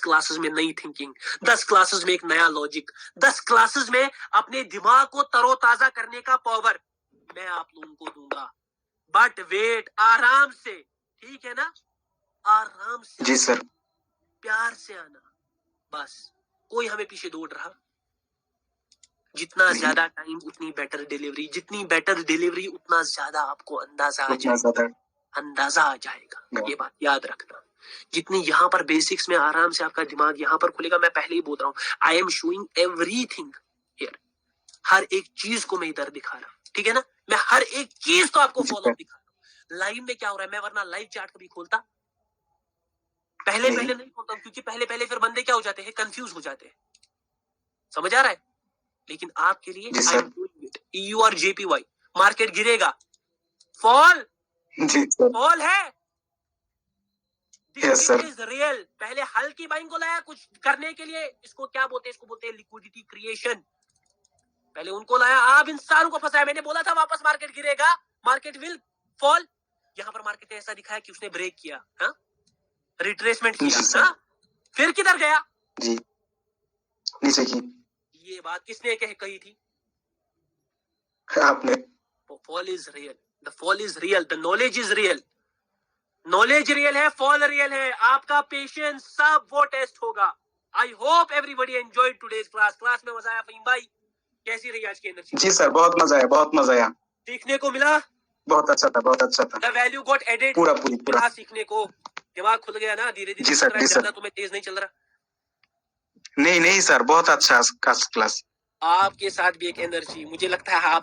क्लासेस में नई थिंकिंग, 10 क्लासेस में एक नया लॉजिक, 10 क्लासेस में अपने दिमाग को तरोताजा करने का पावर मैं आप लोगों को दूंगा। बट वेट, आराम से, ठीक है ना, आराम से जी सर, प्यार से आना, बस कोई हमें पीछे दौड़ रहा, जितना ज्यादा टाइम उतनी बेटर डिलीवरी, जितनी बेटर डिलीवरी उतना ज्यादा आपको अंदाजा आ जाएगा, ये बात याद रखना। जितनी यहाँ पर बेसिक्स में आराम से आपका दिमाग यहाँ पर खुलेगा, मैं पहले ही बोल रहा हूँ, I am showing everything here, हर एक चीज को मैं इधर दिखा रहा हूँ, ठीक है ना, मैं हर एक चीज को आपको फॉलो दिखा रहा हूँ। लाइव में क्या हो रहा है, मैं वरना लाइव चार्ट कभी खोलता पहले नहीं खोलता, क्योंकि पहले फिर बंदे क्या हो जाते हैं, कंफ्यूज हो जाते हैं, समझ आ रहा है। लेकिन आपके लिए यू आर JPY, मार्केट गिरेगा, फॉल है, दिस इज रियल। पहले हल्की बाइंग को लाया कुछ करने के लिए, इसको क्या बोलते हैं, इसको बोलते हैं लिक्विडिटी क्रिएशन। पहले उनको लाया, आप इंसान को फंसाया, मैंने बोला था वापस मार्केट गिरेगा, मार्केट विल फॉल। यहाँ पर मार्केट ने ऐसा दिखाया कि उसने ब्रेक किया, हाँ? रिट्रेसमेंट किया, हाँ? फिर किधर गया जी, नीचे की। ये बात किसने कही थी, आपने। Fall is real, the fall is real, the knowledge is real, knowledge real है, फॉल रियल है, आपका पेशेंस सब वो टेस्ट होगा। I hope everybody enjoy today's class. Class में मजा आया? फहीम भाई कैसी रही आज की एनर्जी? जी सर, बहुत मजा आया, बहुत मजा आया। सीखने को मिला? बहुत अच्छा था, बहुत अच्छा था। The value got added? पूरा पूरा सीखने को दिमाग खुल गया ना धीरे धीरे? जी सर, जी सर। ज्यादा तुम्हें तेज नहीं चल रहा? नहीं नहीं सर, बहुत अच्छा क्लास। आपके साथ भी एक एनर्जी, मुझे लगता है आपका